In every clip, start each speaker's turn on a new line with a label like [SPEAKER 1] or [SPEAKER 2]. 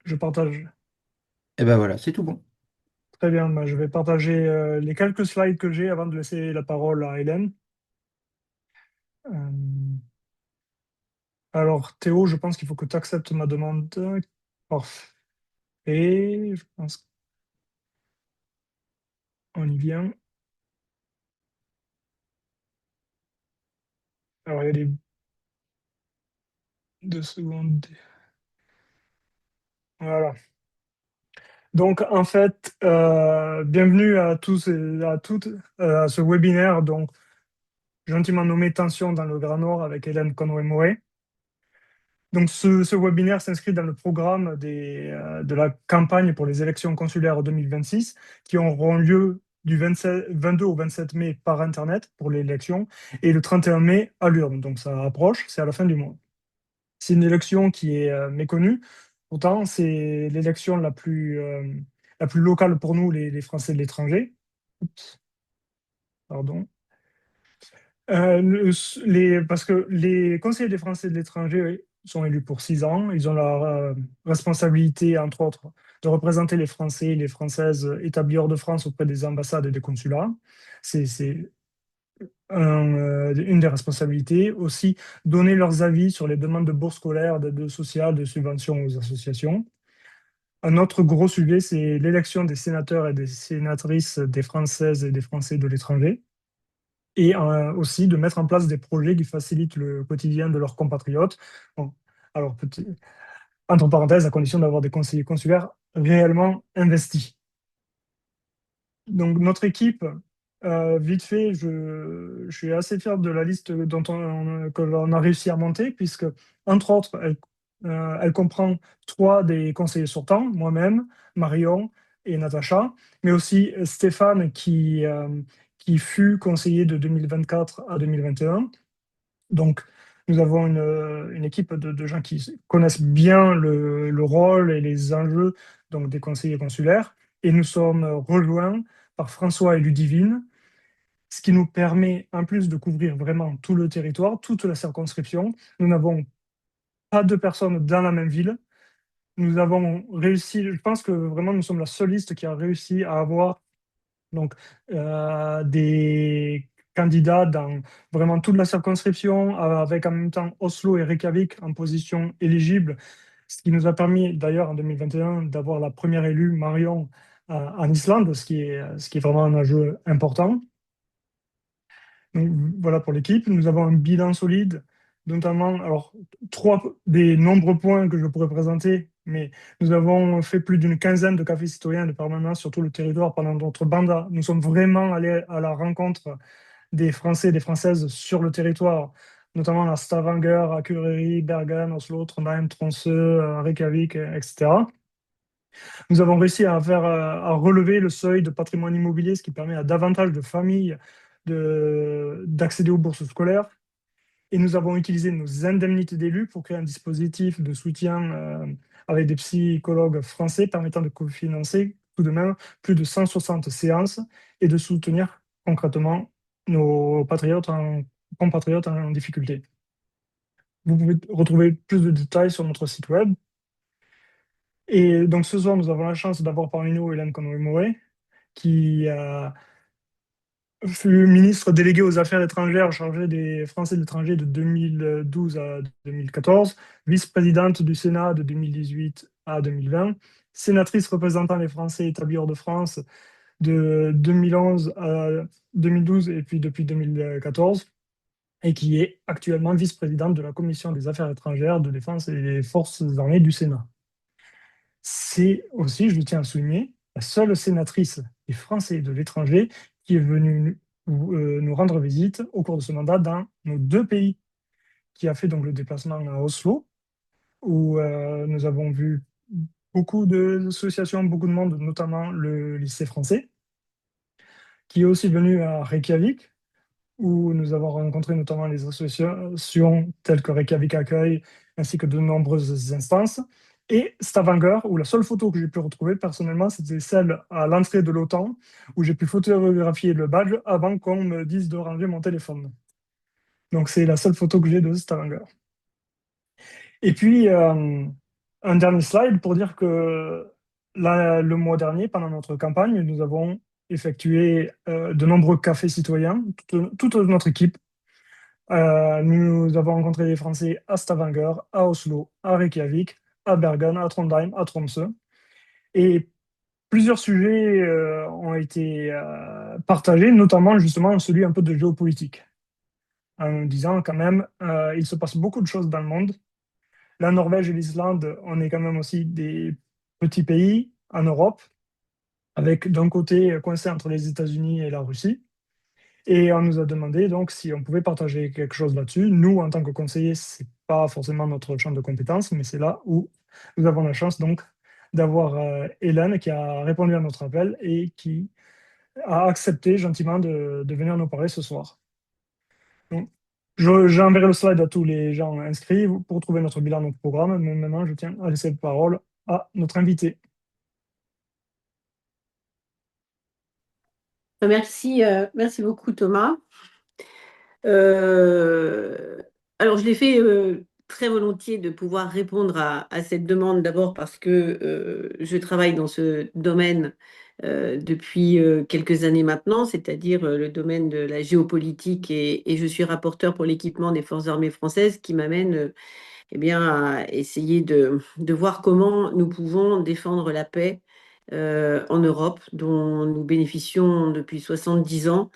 [SPEAKER 1] je partage.
[SPEAKER 2] Et ben voilà, c'est tout bon.
[SPEAKER 1] Très bien, je vais partager les quelques slides que j'ai avant de laisser la parole à Hélène. Euh, alors, Théo, je pense qu'il faut que tu acceptes ma demande. Parfait, je pense qu'on y vient. Alors, il y a des 2 secondes. Voilà. Donc, en fait, bienvenue à tous et à toutes à ce webinaire, donc gentiment nommé Tension dans le Grand Nord avec Hélène Conway-Mouret. Donc, ce webinaire s'inscrit dans le programme de la campagne pour les élections consulaires 2026 qui auront lieu du 22 au 27 mai par Internet pour l'élection et le 31 mai à l'urne. Donc, ça approche, c'est à la fin du mois. C'est une élection qui est méconnue. Pourtant, c'est l'élection la plus locale pour nous, les Français de l'étranger. Oups, pardon. Parce que les conseillers des Français de l'étranger oui, sont élus pour 6 ans. Ils ont la responsabilité, entre autres, de représenter les Français et les Françaises établis hors de France auprès des ambassades et des consulats. C'est une des responsabilités. Aussi, donner leurs avis sur les demandes de bourses scolaires, d'aide sociale, de subventions aux associations. Un autre gros sujet, c'est l'élection des sénateurs et des sénatrices des Françaises et des Français de l'étranger et aussi de mettre en place des projets qui facilitent le quotidien de leurs compatriotes. Bon, alors, entre parenthèses, à condition d'avoir des conseillers consulaires réellement investis. Donc, notre équipe, vite fait, je suis assez fier de la liste que l'on a réussi à monter, puisque, entre autres, elle comprend 3 des conseillers sortants, moi-même, Marion et Natacha, mais aussi Stéphane, qui fut conseiller de 2024 à 2021. Donc, nous avons une équipe de gens qui connaissent bien le rôle et les enjeux donc, des conseillers consulaires. Et nous sommes rejoints par François et Ludivine, ce qui nous permet, en plus de couvrir vraiment tout le territoire, toute la circonscription, nous n'avons pas 2 personnes dans la même ville. Nous avons réussi, je pense que vraiment nous sommes la seule liste qui a réussi à avoir donc, des candidats dans vraiment toute la circonscription, avec en même temps Oslo et Reykjavik en position éligible, ce qui nous a permis d'ailleurs en 2021 d'avoir la première élue, Marion, en Islande, ce qui est vraiment un enjeu important. Donc, voilà pour l'équipe. Nous avons un bilan solide, notamment, alors, 3 des nombreux points que je pourrais présenter, mais nous avons fait plus d'une quinzaine de cafés citoyens de permanence sur tout le territoire pendant notre mandat. Nous sommes vraiment allés à la rencontre des Français et des Françaises sur le territoire, notamment à Stavanger, à Akureyri, Bergen, Oslo, Trondheim, Tromsø, Reykjavik, etc. Nous avons réussi à relever le seuil de patrimoine immobilier, ce qui permet à davantage de familles d'accéder aux bourses scolaires. Et nous avons utilisé nos indemnités d'élus pour créer un dispositif de soutien avec des psychologues français permettant de cofinancer tout de même plus de 160 séances et de soutenir concrètement nos compatriotes en difficulté. Vous pouvez retrouver plus de détails sur notre site web. Et donc ce soir, nous avons la chance d'avoir parmi nous Hélène Conway-Mouret, qui fut ministre délégué aux Affaires étrangères chargée des Français de l'étranger de 2012 à 2014, vice-présidente du Sénat de 2018 à 2020, sénatrice représentant les Français établis hors de France de 2011 à 2012 et puis depuis 2014, et qui est actuellement vice-présidente de la Commission des Affaires étrangères, de défense et des forces armées du Sénat. C'est aussi, je tiens à souligner, la seule sénatrice des Français de l'étranger qui est venue nous rendre visite au cours de ce mandat dans nos 2 pays, qui a fait donc le déplacement à Oslo, où nous avons vu beaucoup d'associations, beaucoup de monde, notamment le lycée français, qui est aussi venu à Reykjavik, où nous avons rencontré notamment les associations telles que Reykjavik Accueil, ainsi que de nombreuses instances. Et Stavanger, où la seule photo que j'ai pu retrouver personnellement, c'était celle à l'entrée de l'OTAN, où j'ai pu photographier le badge avant qu'on me dise de ranger mon téléphone. Donc c'est la seule photo que j'ai de Stavanger. Et puis, Un dernier slide pour dire que le mois dernier, pendant notre campagne, nous avons effectué de nombreux cafés citoyens, toute notre équipe. Nous avons rencontré des Français à Stavanger, à Oslo, à Reykjavik, à Bergen, à Trondheim, à Tromsø. Et plusieurs sujets ont été partagés, notamment justement celui un peu de géopolitique, en nous disant quand même, il se passe beaucoup de choses dans le monde. La Norvège et l'Islande, on est quand même aussi des petits pays en Europe, avec d'un côté coincé entre les États-Unis et la Russie. Et on nous a demandé donc si on pouvait partager quelque chose là-dessus. Nous, en tant que conseillers, c'est pas forcément notre champ de compétences, mais c'est là où nous avons la chance donc d'avoir Hélène qui a répondu à notre appel et qui a accepté gentiment de venir nous parler ce soir. Donc, j'enverrai le slide à tous les gens inscrits pour trouver notre bilan, notre programme. Mais maintenant, je tiens à laisser la parole à notre invité.
[SPEAKER 3] Merci beaucoup Thomas. Euh, alors je l'ai fait très volontiers de pouvoir répondre à cette demande, d'abord parce que je travaille dans ce domaine depuis quelques années maintenant, c'est-à-dire le domaine de la géopolitique et je suis rapporteur pour l'équipement des forces armées françaises qui m'amène eh bien, à essayer de voir comment nous pouvons défendre la paix en Europe, dont nous bénéficions depuis 70 ans,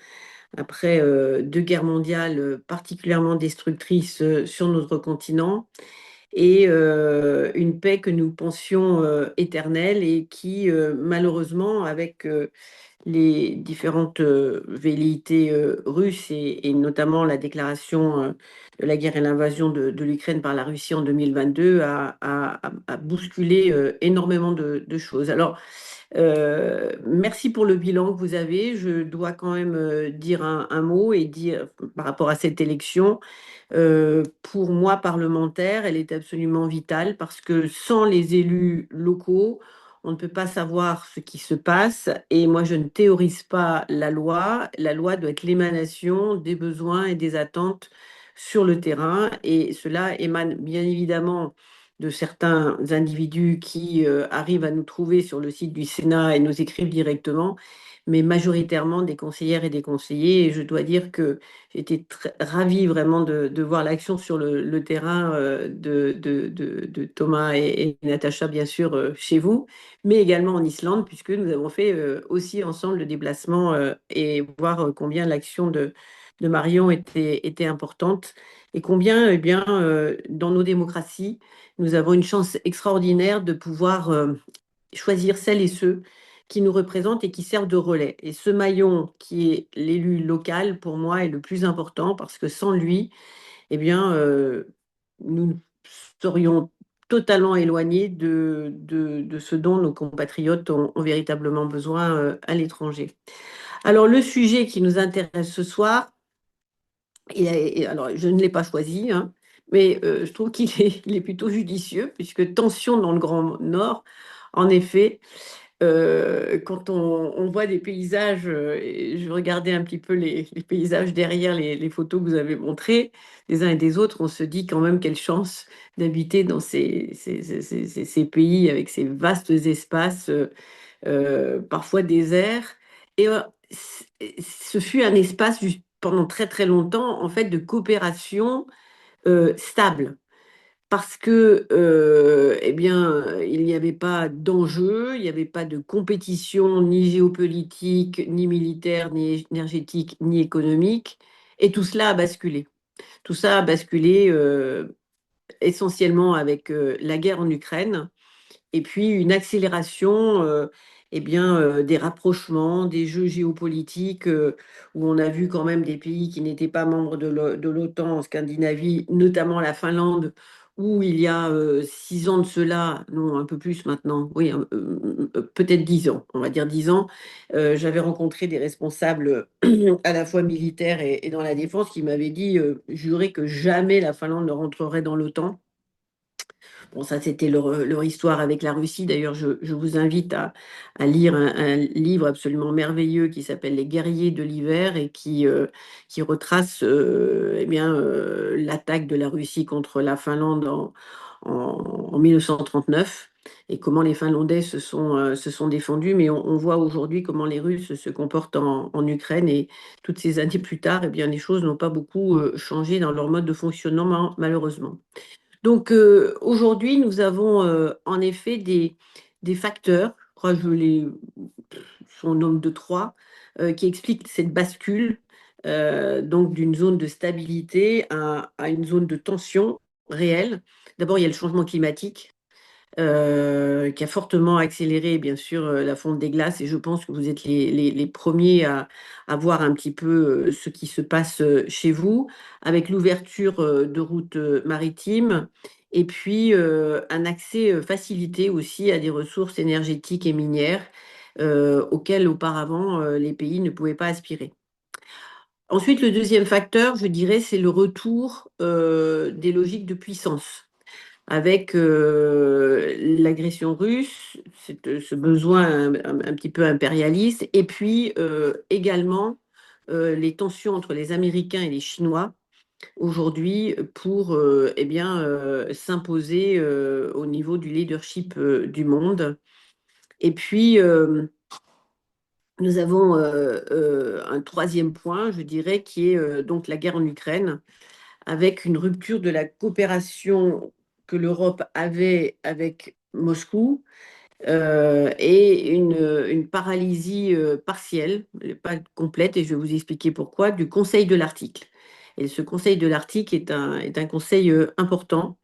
[SPEAKER 3] après deux guerres mondiales particulièrement destructrices sur notre continent, et une paix que nous pensions éternelle et qui, malheureusement, avec les différentes velléités russes et notamment la déclaration de la guerre et l'invasion de l'Ukraine par la Russie en 2022 a bousculé énormément de choses. Alors, merci pour le bilan que vous avez. Je dois quand même dire un mot et dire par rapport à cette élection. Pour moi, parlementaire, elle est absolument vitale parce que sans les élus locaux, on ne peut pas savoir ce qui se passe. Et moi, je ne théorise pas la loi. La loi doit être l'émanation des besoins et des attentes sur le terrain. Et cela émane bien évidemment de certains individus qui arrivent à nous trouver sur le site du Sénat et nous écrivent directement, mais majoritairement des conseillères et des conseillers. Et je dois dire que j'étais ravie vraiment de voir l'action sur le terrain de Thomas et Natacha, bien sûr, chez vous, mais également en Islande, puisque nous avons fait aussi ensemble le déplacement et voir combien l'action de Marion était importante et combien, eh bien, dans nos démocraties, nous avons une chance extraordinaire de pouvoir choisir celles et ceux qui nous représentent et qui servent de relais. Et ce maillon qui est l'élu local, pour moi, est le plus important parce que sans lui, eh bien, nous serions totalement éloignés de ce dont nos compatriotes ont véritablement besoin à l'étranger. Alors, le sujet qui nous intéresse ce soir, alors, je ne l'ai pas choisi, hein, mais je trouve il est plutôt judicieux, puisque tension dans le Grand Nord, en effet, quand on voit des paysages, et je regardais un petit peu les paysages derrière les photos que vous avez montrées, des uns et des autres, on se dit quand même quelle chance d'habiter dans ces pays avec ces vastes espaces, parfois déserts. Et ce fut un espace pendant très très longtemps en fait de coopération stable parce que eh bien il n'y avait pas d'enjeu, il n'y avait pas de compétition ni géopolitique, ni militaire, ni énergétique, ni économique, et tout cela a basculé. Tout ça a basculé essentiellement avec la guerre en Ukraine et puis une accélération eh bien, des rapprochements, des jeux géopolitiques, où on a vu quand même des pays qui n'étaient pas membres de l'OTAN en Scandinavie, notamment la Finlande, où il y a 6 ans de cela, non, un peu plus maintenant, oui, peut-être 10 ans, on va dire 10 ans, j'avais rencontré des responsables à la fois militaires et dans la défense qui m'avaient dit, juré que jamais la Finlande ne rentrerait dans l'OTAN. Bon, ça, c'était leur histoire avec la Russie. D'ailleurs, je vous invite à lire un livre absolument merveilleux qui s'appelle Les guerriers de l'hiver et qui retrace eh bien, l'attaque de la Russie contre la Finlande en 1939 et comment les Finlandais se sont défendus. Mais on voit aujourd'hui comment les Russes se comportent en Ukraine et toutes ces années plus tard, eh bien, les choses n'ont pas beaucoup changé dans leur mode de fonctionnement, malheureusement. Donc aujourd'hui, nous avons en effet des facteurs, je crois que sont au nombre de trois, qui expliquent cette bascule donc d'une zone de stabilité à une zone de tension réelle. D'abord, il y a le changement climatique qui a fortement accéléré, bien sûr, la fonte des glaces. Et je pense que vous êtes les premiers à voir un petit peu ce qui se passe chez vous, avec l'ouverture de routes maritimes et puis un accès facilité aussi à des ressources énergétiques et minières auxquelles auparavant les pays ne pouvaient pas aspirer. Ensuite, le deuxième facteur, je dirais, c'est le retour des logiques de puissance avec l'agression russe, ce besoin un petit peu impérialiste, et puis également les tensions entre les Américains et les Chinois aujourd'hui pour eh bien, s'imposer au niveau du leadership du monde. Et puis, nous avons un troisième point, je dirais, qui est donc la guerre en Ukraine avec une rupture de la coopération que l'Europe avait avec Moscou et une paralysie partielle, pas complète, et je vais vous expliquer pourquoi, du Conseil de l'Arctique. Et ce Conseil de l'Arctique est un conseil important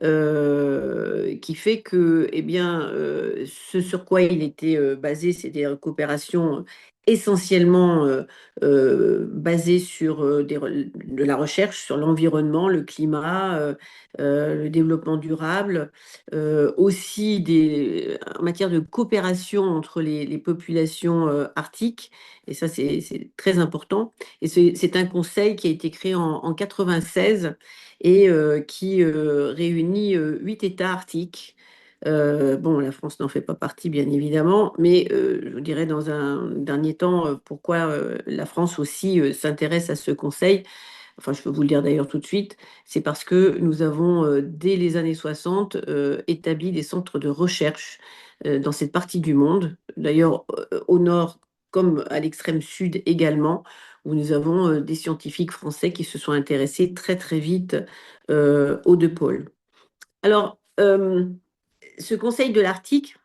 [SPEAKER 3] qui fait que eh bien, ce sur quoi il était basé, c'était une coopération essentiellement basée sur de la recherche sur l'environnement, le climat, le développement durable, aussi en matière de coopération entre les populations arctiques, et ça c'est très important. Et c'est un conseil qui a été créé en 96 et qui réunit 8 États arctiques. Bon, la France n'en fait pas partie, bien évidemment, mais je vous dirais dans un dernier temps pourquoi la France aussi s'intéresse à ce conseil. Enfin, je peux vous le dire d'ailleurs tout de suite, c'est parce que nous avons, dès les années 60, établi des centres de recherche dans cette partie du monde, d'ailleurs au nord comme à l'extrême sud également, où nous avons des scientifiques français qui se sont intéressés très très vite aux deux pôles. Alors, ce Conseil de l'Arctique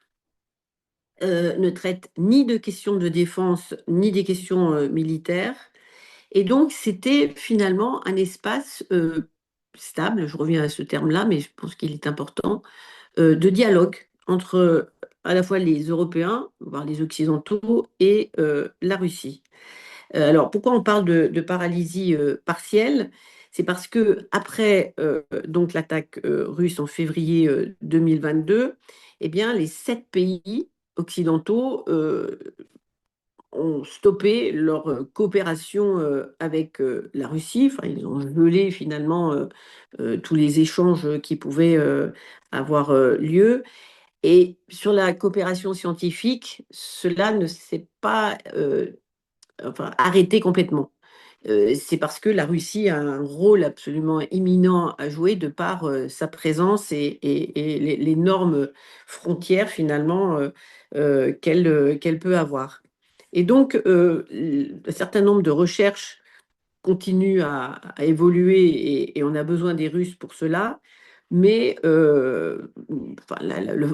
[SPEAKER 3] ne traite ni de questions de défense, ni des questions militaires. Et donc, c'était finalement un espace stable, je reviens à ce terme-là, mais je pense qu'il est important, de dialogue entre à la fois les Européens, voire les Occidentaux, et la Russie. Alors, pourquoi on parle de paralysie partielle? C'est parce que après donc l'attaque russe en février 2022, eh bien, les 7 pays occidentaux ont stoppé leur coopération avec la Russie. Enfin, ils ont gelé finalement tous les échanges qui pouvaient avoir lieu. Et sur la coopération scientifique, cela ne s'est pas enfin, arrêté complètement. C'est parce que la Russie a un rôle absolument éminent à jouer de par sa présence et l'énorme frontière finalement qu'elle peut avoir. Et donc, un certain nombre de recherches continuent à évoluer et on a besoin des Russes pour cela. Mais enfin,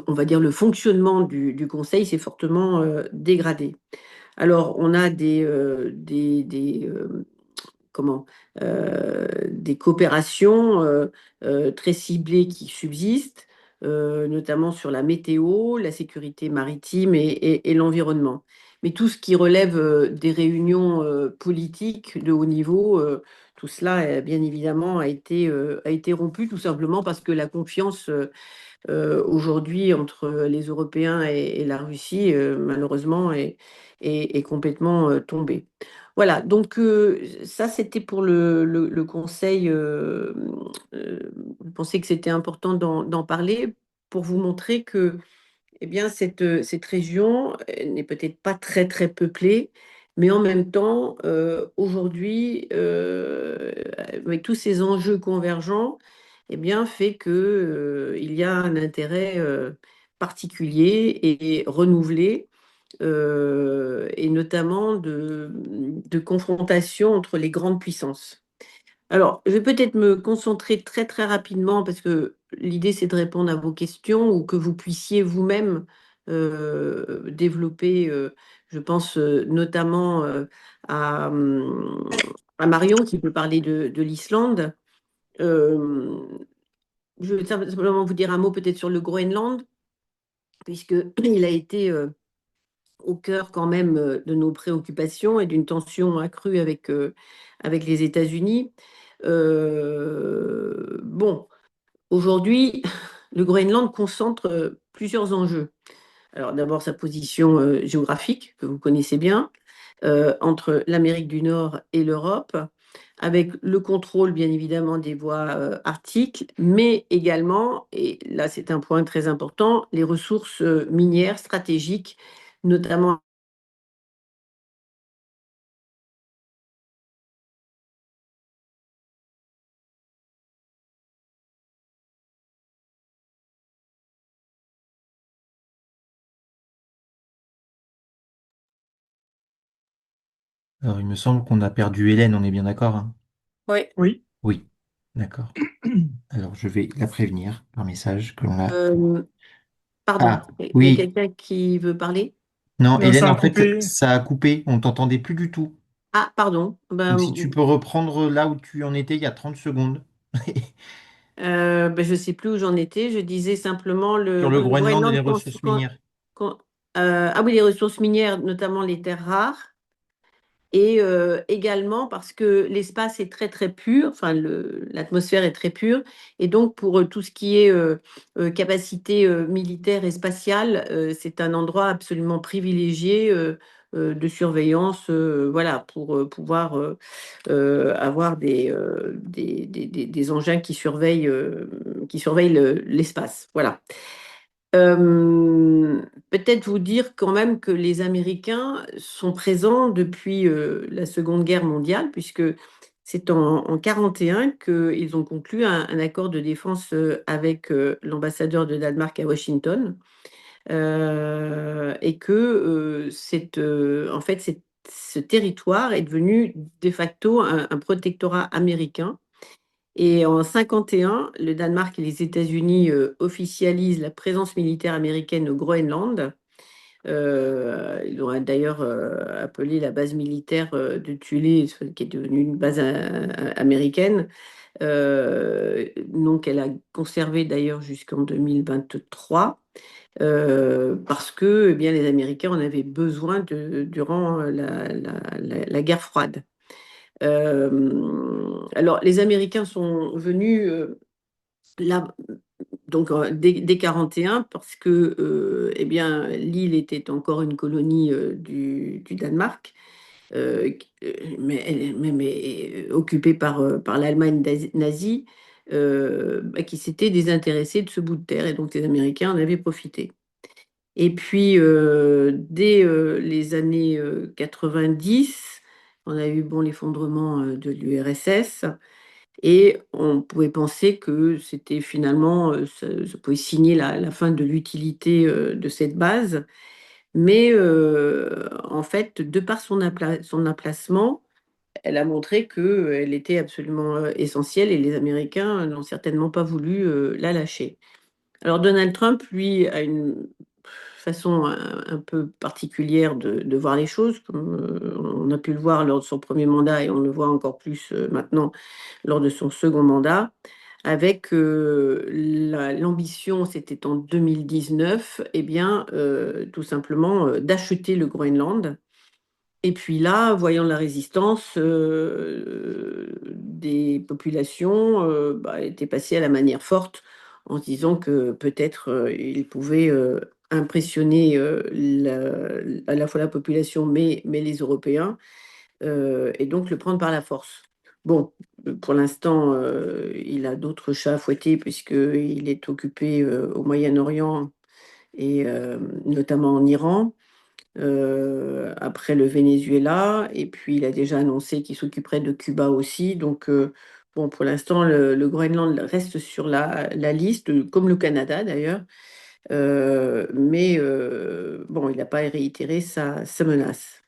[SPEAKER 3] on va dire le fonctionnement du Conseil s'est fortement dégradé. Alors, on a comment, des coopérations très ciblées qui subsistent, notamment sur la météo, la sécurité maritime et l'environnement. Mais tout ce qui relève des réunions politiques de haut niveau, tout cela, bien évidemment, a été rompu, tout simplement parce que la confiance aujourd'hui entre les Européens et la Russie, malheureusement, est complètement tombée. Voilà, donc ça c'était pour le conseil. Je pensais que c'était important d'en parler pour vous montrer que eh bien, cette région n'est peut-être pas très très peuplée, mais en même temps, aujourd'hui, avec tous ces enjeux convergents, eh bien, fait que, il y a un intérêt particulier et renouvelé, et notamment de confrontation entre les grandes puissances. Alors, je vais peut-être me concentrer très très rapidement parce que l'idée c'est de répondre à vos questions ou que vous puissiez vous-même développer, je pense notamment à Marion qui peut parler de l'Islande. Euh, je vais simplement vous dire un mot peut-être sur le Groenland, puisqu'il a été au cœur quand même de nos préoccupations et d'une tension accrue avec les États-Unis. Bon, aujourd'hui, le Groenland concentre plusieurs enjeux. Alors d'abord sa position géographique, que vous connaissez bien, entre l'Amérique du Nord et l'Europe, avec le contrôle bien évidemment des voies arctiques, mais également, et là c'est un point très important, les ressources minières stratégiques, notamment.
[SPEAKER 2] Alors, il me semble qu'on a perdu Hélène, on est bien d'accord, hein?
[SPEAKER 3] Oui.
[SPEAKER 1] Oui.
[SPEAKER 2] Oui, d'accord. Alors, je vais la prévenir par message que l'on l'a.
[SPEAKER 3] Euh, Pardon,
[SPEAKER 2] Ah,
[SPEAKER 3] il y a
[SPEAKER 2] oui.
[SPEAKER 3] quelqu'un qui veut parler?
[SPEAKER 2] Non,
[SPEAKER 1] Ça
[SPEAKER 2] Hélène,
[SPEAKER 1] a
[SPEAKER 2] en fait,
[SPEAKER 1] coupé.
[SPEAKER 2] ça a coupé, on t'entendait plus du tout.
[SPEAKER 3] Ah, pardon.
[SPEAKER 2] Donc, si tu peux reprendre là où tu en étais il y a 30 secondes.
[SPEAKER 3] Je ne sais plus où j'en étais. Je disais simplement
[SPEAKER 2] Sur le
[SPEAKER 3] donc le
[SPEAKER 2] Groenland et les
[SPEAKER 3] Groenland.
[SPEAKER 2] ressources minières.
[SPEAKER 3] Con- ah oui, les ressources minières, notamment les terres rares. Et également parce que l'espace est très très pur, enfin l'atmosphère est très pure, et donc pour tout ce qui est capacité militaire et spatiale, c'est un endroit absolument privilégié de surveillance, voilà, pour pouvoir avoir des engins qui surveillent l'espace, voilà. Peut-être vous dire quand même que les Américains sont présents depuis la Seconde Guerre mondiale, puisque c'est en 1941 qu'ils ont conclu un accord de défense avec l'ambassadeur de Danemark à Washington, et que en fait, ce territoire est devenu de facto un protectorat américain et en 51, le Danemark et les États-Unis officialisent la présence militaire américaine au Groenland. Ils l'ont d'ailleurs appelé la base militaire de Thulé, qui est devenue une base américaine. Donc, elle a conservé d'ailleurs jusqu'en 2023, parce que eh bien, les Américains en avaient besoin durant la guerre froide. Alors, les Américains sont venus là, donc dès 41, parce que eh bien, l'île était encore une colonie du Danemark, mais occupée par l'Allemagne nazie, qui s'était désintéressée de ce bout de terre, et donc les Américains en avaient profité. Et puis, dès les années 90, on a eu bon, l'effondrement de l'URSS, et on pouvait penser que c'était finalement, ça pouvait signer la fin de l'utilité de cette base. Mais en fait, de par son emplacement, elle a montré qu'elle était absolument essentielle, et les Américains n'ont certainement pas voulu la lâcher. Alors Donald Trump, lui, a une façon un peu particulière de voir les choses, comme on a pu le voir lors de son premier mandat et on le voit encore plus maintenant lors de son second mandat, avec l'ambition, c'était en 2019, eh bien, tout simplement d'acheter le Groenland. Et puis là, voyant la résistance des populations, était passé à la manière forte en se disant que peut-être il pouvait impressionner à la fois la population, mais les Européens, et donc le prendre par la force. Bon, pour l'instant, il a d'autres chats à fouetter puisqu'il est occupé au Moyen-Orient et notamment en Iran, après le Venezuela, et puis il a déjà annoncé qu'il s'occuperait de Cuba aussi. Donc bon, pour l'instant, le Groenland reste sur la liste, comme le Canada d'ailleurs. Mais bon, il n'a pas réitéré sa menace.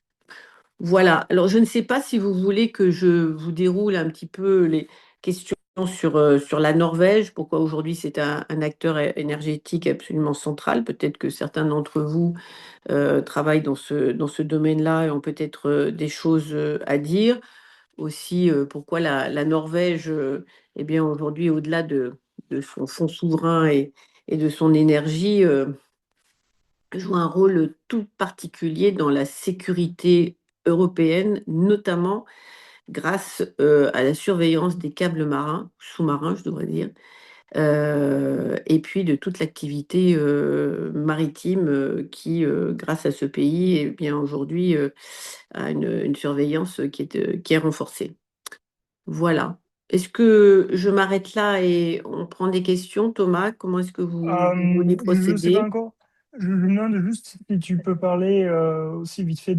[SPEAKER 3] Voilà. Alors, je ne sais pas si vous voulez que je vous déroule un petit peu les questions sur la Norvège, pourquoi aujourd'hui c'est un acteur énergétique absolument central. Peut-être que certains d'entre vous travaillent dans ce domaine-là et ont peut-être des choses à dire. Aussi, pourquoi la Norvège, eh bien, aujourd'hui, au-delà de son fonds souverain et de son énergie, joue un rôle tout particulier dans la sécurité européenne, notamment grâce à la surveillance des câbles marins, sous-marins, je devrais dire, et puis de toute l'activité maritime qui, grâce à ce pays, eh bien, aujourd'hui, a une surveillance qui est renforcée. Voilà. Est-ce que je m'arrête là et on prend des questions, Thomas? Comment est-ce que vous voulez
[SPEAKER 1] Je ne sais pas
[SPEAKER 3] procéder?
[SPEAKER 1] encore. Je me demande juste si tu peux parler aussi vite fait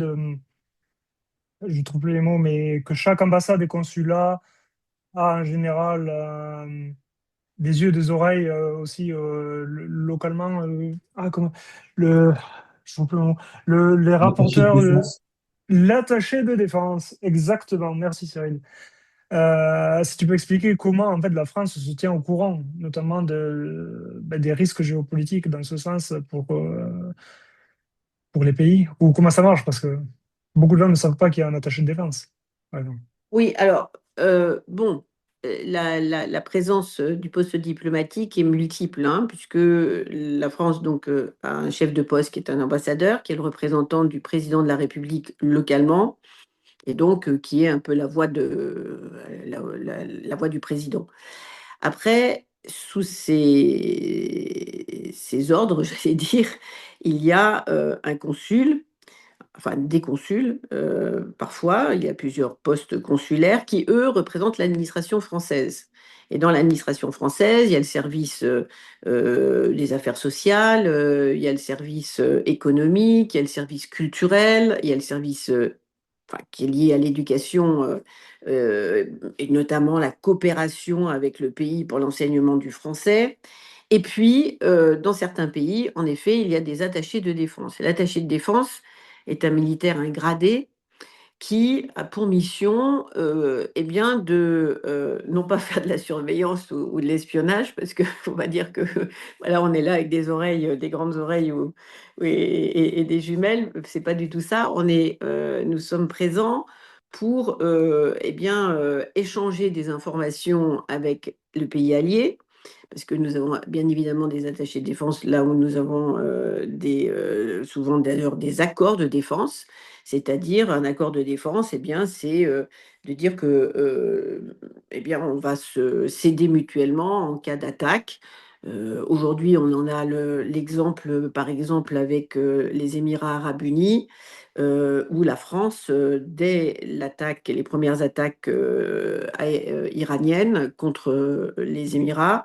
[SPEAKER 1] je trouve plus les mots, mais que chaque ambassade et consulat a en général des yeux, des oreilles aussi localement. Comment, le, je trouve plus le mot. Les
[SPEAKER 2] L'attaché de
[SPEAKER 1] rapporteurs,
[SPEAKER 2] défense.
[SPEAKER 1] l'attaché de défense, exactement. Merci Cyril. Si tu peux expliquer comment en fait la France se tient au courant, notamment des risques géopolitiques dans ce sens pour les pays, ou comment ça marche, parce que beaucoup de gens ne savent pas qu'il y a un attaché de défense, par exemple.
[SPEAKER 3] Oui, alors, bon, la présence du poste diplomatique est multiple, hein, puisque la France donc, a un chef de poste qui est un ambassadeur, qui est le représentant du président de la République localement, et donc qui est un peu la voix du président. Après, sous ces ordres, j'allais dire, il y a un consul, enfin des consuls, parfois, il y a plusieurs postes consulaires qui, eux, représentent l'administration française. Et dans l'administration française, il y a le service des affaires sociales, il y a le service économique, il y a le service culturel, il y a le service enfin, qui est lié à l'éducation euh, et notamment la coopération avec le pays pour l'enseignement du français. Et puis, dans certains pays, en effet, il y a des attachés de défense. Et l'attaché de défense est un militaire, un gradé, qui a pour mission eh bien non pas faire de la surveillance ou de l'espionnage, parce qu'on va dire que voilà, on est là avec des oreilles, des grandes oreilles et des jumelles, c'est pas du tout ça. Nous sommes présents pour eh bien, échanger des informations avec le pays allié, parce que nous avons bien évidemment des attachés de défense là où nous avons souvent d'ailleurs des accords de défense, c'est-à-dire un accord de défense, eh bien, c'est de dire que eh bien, on va se céder mutuellement en cas d'attaque. Aujourd'hui, on en a l'exemple, par exemple, avec les Émirats arabes unis, où la France, dès l'attaque, les premières attaques iraniennes contre les Émirats,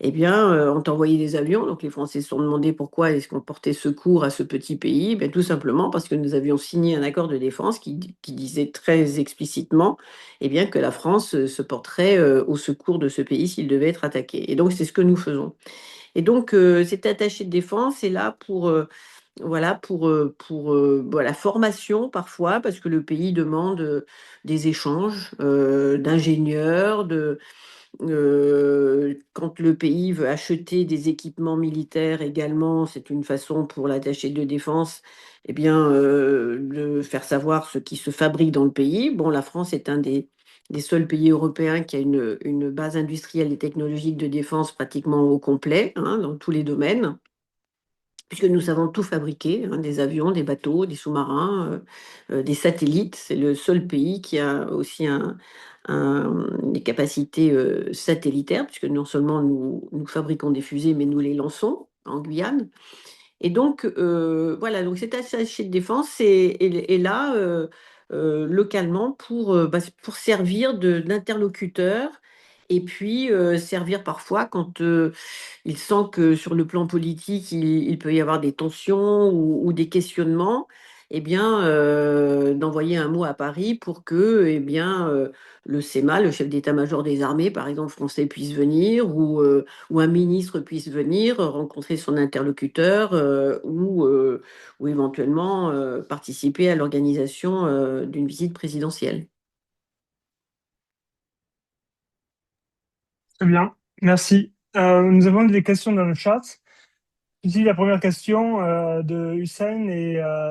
[SPEAKER 3] eh bien, ont envoyé des avions. Donc, les Français se sont demandé pourquoi est-ce qu'on portait secours à ce petit pays. Ben, tout simplement parce que nous avions signé un accord de défense qui disait très explicitement eh bien, que la France se porterait au secours de ce pays s'il devait être attaqué. Et donc, c'est ce que nous faisons. Et donc, cet attaché de défense est là voilà, pour la formation parfois, parce que le pays demande des échanges d'ingénieurs, quand le pays veut acheter des équipements militaires également, c'est une façon pour l'attaché de défense, eh bien, de faire savoir ce qui se fabrique dans le pays. Bon, la France est un des seuls pays européens qui a une base industrielle et technologique de défense pratiquement au complet, hein, dans tous les domaines, puisque nous savons tout fabriquer, hein, des avions, des bateaux, des sous-marins, des satellites. C'est le seul pays qui a aussi des capacités satellitaires, puisque non seulement nous fabriquons des fusées, mais nous les lançons en Guyane. Et donc, voilà, donc cet attaché de défense est là localement pour servir d'interlocuteur et puis servir parfois quand il sent que sur le plan politique, il peut y avoir des tensions ou des questionnements, eh bien, d'envoyer un mot à Paris pour que, eh bien, le SEMA, le chef d'état-major des armées, par exemple, français, puisse venir, ou un ministre puisse venir rencontrer son interlocuteur, ou éventuellement participer à l'organisation d'une visite présidentielle.
[SPEAKER 1] Très bien, merci. Nous avons des questions dans le chat. Ici, la première question de Hussein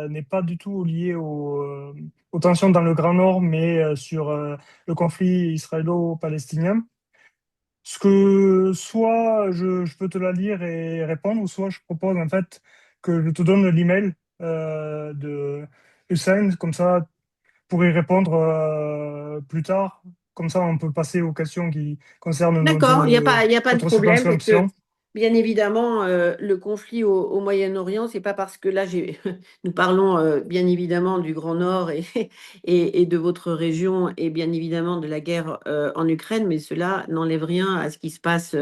[SPEAKER 1] n'est pas du tout liée aux tensions dans le Grand Nord, mais sur le conflit israélo-palestinien. Ce que soit je peux te la lire et répondre, ou soit je propose en fait que je te donne l'email de Hussein, comme ça, pour y répondre plus tard. Comme ça, on peut passer aux questions qui concernent
[SPEAKER 3] D'accord, il y a pas de
[SPEAKER 1] notre
[SPEAKER 3] problème parce que,
[SPEAKER 1] circonscription.
[SPEAKER 3] bien évidemment, le conflit au Moyen-Orient, c'est pas parce que là, nous parlons bien évidemment du Grand Nord et de votre région et bien évidemment de la guerre en Ukraine, mais cela n'enlève rien à ce qui se passe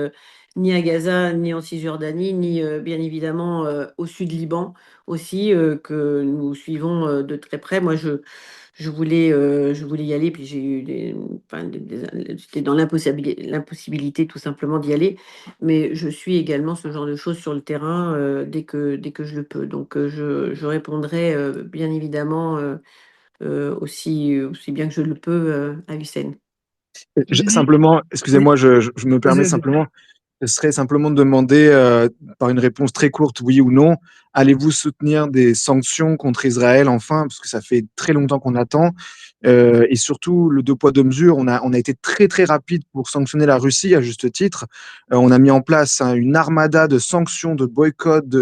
[SPEAKER 3] ni à Gaza, ni en Cisjordanie, ni bien évidemment au sud Liban aussi, que nous suivons de très près. Moi, je voulais y aller, puis j'ai eu enfin, j'étais dans l'impossibilité tout simplement d'y aller, mais je suis également ce genre de choses sur le terrain dès que je le peux. Donc je répondrai bien évidemment aussi bien que je le peux à Hussein.
[SPEAKER 1] Didi,
[SPEAKER 4] Simplement,
[SPEAKER 1] oui,
[SPEAKER 4] excusez-moi, je me
[SPEAKER 1] vas-y,
[SPEAKER 4] permets
[SPEAKER 1] vas-y.
[SPEAKER 4] simplement, ce serait simplement de demander, par une réponse très courte, oui ou non, allez-vous soutenir des sanctions contre Israël enfin, parce que ça fait très longtemps qu'on attend, et surtout le deux poids deux mesures, on a été très très rapide pour sanctionner la Russie à juste titre. On a mis en place une armada de sanctions, de boycotts,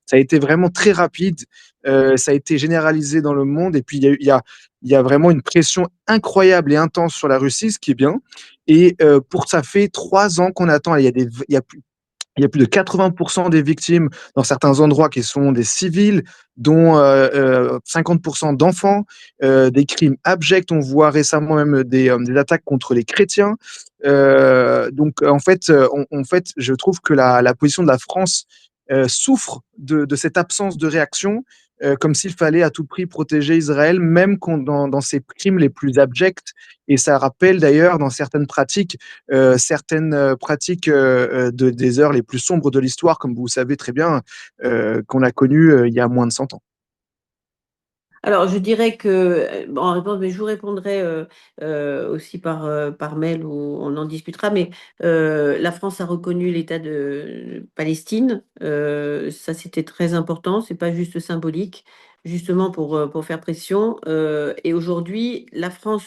[SPEAKER 4] ça a été vraiment très rapide. Ça a été généralisé dans le monde, et puis il y a vraiment une pression incroyable et intense sur la Russie, ce qui est bien. Et ça fait 3 ans qu'on attend. Il y a plus de 80% des victimes dans certains endroits qui sont des civils, dont 50% d'enfants, des crimes abjects. On voit récemment même des attaques contre les chrétiens. Donc, en fait, je trouve que la position de la France souffre de cette absence de réaction, comme s'il fallait à tout prix protéger Israël, même dans ses crimes les plus abjects. Et ça rappelle d'ailleurs dans certaines pratiques des heures les plus sombres de l'histoire, comme vous savez très bien, qu'on a connues il y a moins de 100 ans.
[SPEAKER 3] Alors, je dirais que, bon, en réponse, mais je vous répondrai aussi par mail où on en discutera. Mais la France a reconnu l'État de Palestine. Ça, c'était très important. C'est pas juste symbolique, justement pour faire pression. Et aujourd'hui, la France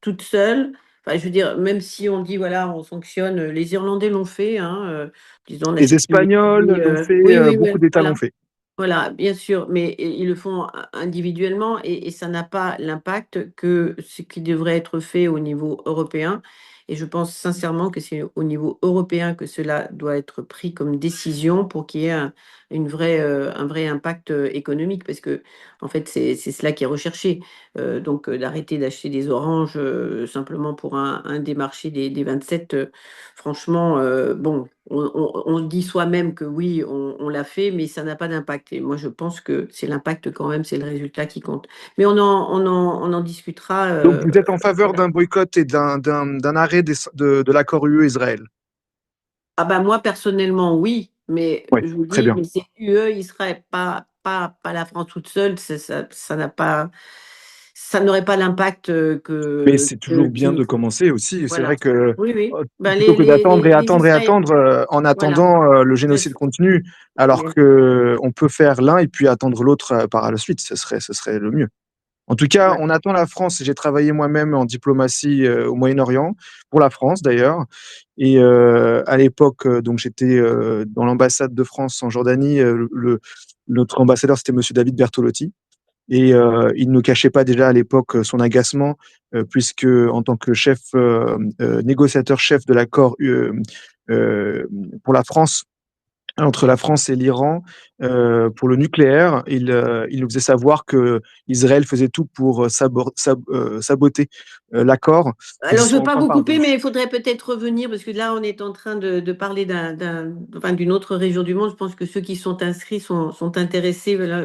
[SPEAKER 3] toute seule, enfin, je veux dire, même si on dit, voilà, on sanctionne, les Irlandais l'ont fait, hein, disons, on
[SPEAKER 4] Les
[SPEAKER 3] achète plus
[SPEAKER 4] Espagnols
[SPEAKER 3] d'énergie.
[SPEAKER 4] l'ont fait,
[SPEAKER 3] Oui, oui,
[SPEAKER 4] beaucoup
[SPEAKER 3] oui,
[SPEAKER 4] d'États l'ont
[SPEAKER 3] voilà.
[SPEAKER 4] fait.
[SPEAKER 3] Voilà, bien sûr, mais ils le font individuellement et ça n'a pas l'impact que ce qui devrait être fait au niveau européen. Et je pense sincèrement que c'est au niveau européen que cela doit être pris comme décision pour qu'il y ait un vrai impact économique, parce que en fait, c'est cela qui est recherché. Donc, d'arrêter d'acheter des oranges simplement pour un des marchés des 27, franchement, bon, on dit soi-même que oui, on l'a fait, mais ça n'a pas d'impact. Et moi, je pense que c'est l'impact quand même, c'est le résultat qui compte. Mais on en discutera.
[SPEAKER 4] Donc vous êtes en faveur
[SPEAKER 3] Voilà.
[SPEAKER 4] d'un boycott et d'un arrêt de l'accord UE-Israël.
[SPEAKER 3] Ah ben moi, personnellement, oui, mais
[SPEAKER 4] Oui,
[SPEAKER 3] je vous
[SPEAKER 4] très
[SPEAKER 3] dis,
[SPEAKER 4] bien.
[SPEAKER 3] mais c'est UE, Israël, pas la France toute seule, ça n'a pas, ça n'aurait pas l'impact
[SPEAKER 4] Mais c'est toujours bien
[SPEAKER 3] qui,
[SPEAKER 4] de commencer aussi. C'est
[SPEAKER 3] voilà.
[SPEAKER 4] vrai que
[SPEAKER 3] Oui, oui. Ben
[SPEAKER 4] plutôt que d'attendre et
[SPEAKER 3] les
[SPEAKER 4] attendre et
[SPEAKER 3] Israéliens,
[SPEAKER 4] attendre, en
[SPEAKER 3] voilà.
[SPEAKER 4] attendant, le génocide continue, alors
[SPEAKER 3] Bien
[SPEAKER 4] que on peut faire l'un et puis attendre l'autre par la suite. Ce serait le mieux. En tout cas,
[SPEAKER 3] ouais.
[SPEAKER 4] on attend la France. J'ai travaillé moi-même en diplomatie au Moyen-Orient, pour la France d'ailleurs. Et à l'époque, donc j'étais dans l'ambassade de France en Jordanie. Notre ambassadeur, c'était Monsieur David Bertolotti. Et il ne cachait pas déjà à l'époque son agacement, puisque en tant que négociateur chef de l'accord pour la France, entre la France et l'Iran pour le nucléaire. Il nous faisait savoir que Israël faisait tout pour saboter l'accord. Ils y
[SPEAKER 3] Alors, je ne
[SPEAKER 4] sont
[SPEAKER 3] veux pas
[SPEAKER 4] enfin
[SPEAKER 3] vous couper,
[SPEAKER 4] parvenus.
[SPEAKER 3] mais il faudrait peut-être revenir, parce que là, on est en train de parler enfin, d'une autre région du monde. Je pense que ceux qui sont inscrits sont intéressés. Voilà.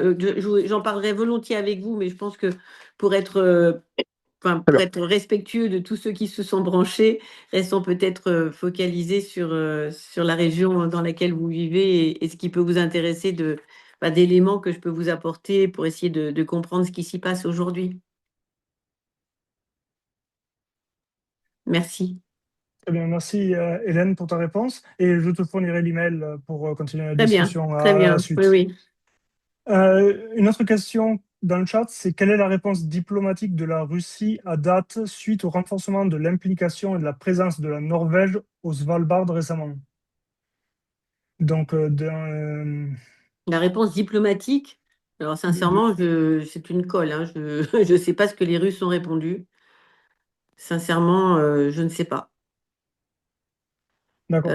[SPEAKER 3] J'en parlerai volontiers avec vous, mais je pense que pour être, enfin,
[SPEAKER 4] Très
[SPEAKER 3] pour
[SPEAKER 4] bien.
[SPEAKER 3] être respectueux de tous ceux qui se sont branchés, restons peut-être focalisés sur la région dans laquelle vous vivez et ce qui peut vous intéresser bah, d'éléments que je peux vous apporter pour essayer de comprendre ce qui s'y passe aujourd'hui. Merci.
[SPEAKER 1] Très bien, merci Hélène pour ta réponse et je te fournirai l'email pour continuer la
[SPEAKER 3] Très bien,
[SPEAKER 1] discussion
[SPEAKER 3] très
[SPEAKER 1] à la
[SPEAKER 3] bien. Oui,
[SPEAKER 1] suite.
[SPEAKER 3] oui.
[SPEAKER 1] Une autre question dans le chat, c'est quelle est la réponse diplomatique de la Russie à date suite au renforcement de l'implication et de la présence de la Norvège au Svalbard récemment? Donc,
[SPEAKER 3] La réponse diplomatique, alors sincèrement, c'est une colle, hein. Je ne sais pas ce que les Russes ont répondu. Sincèrement, je ne sais pas.
[SPEAKER 1] d'accord.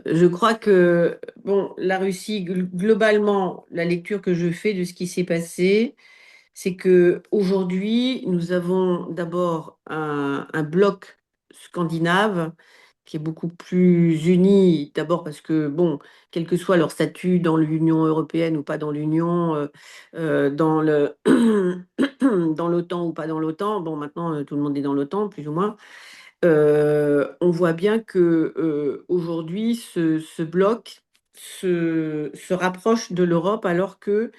[SPEAKER 3] Je crois que, bon, la Russie, globalement, la lecture que je fais de ce qui s'est passé, c'est que aujourd'hui, nous avons d'abord un bloc scandinave qui est beaucoup plus uni, d'abord parce que, bon, quel que soit leur statut dans l'Union européenne ou pas dans l'Union, dans dans l'OTAN ou pas dans l'OTAN, bon, maintenant, tout le monde est dans l'OTAN, plus ou moins. On voit bien que aujourd'hui, ce bloc se rapproche de l'Europe alors que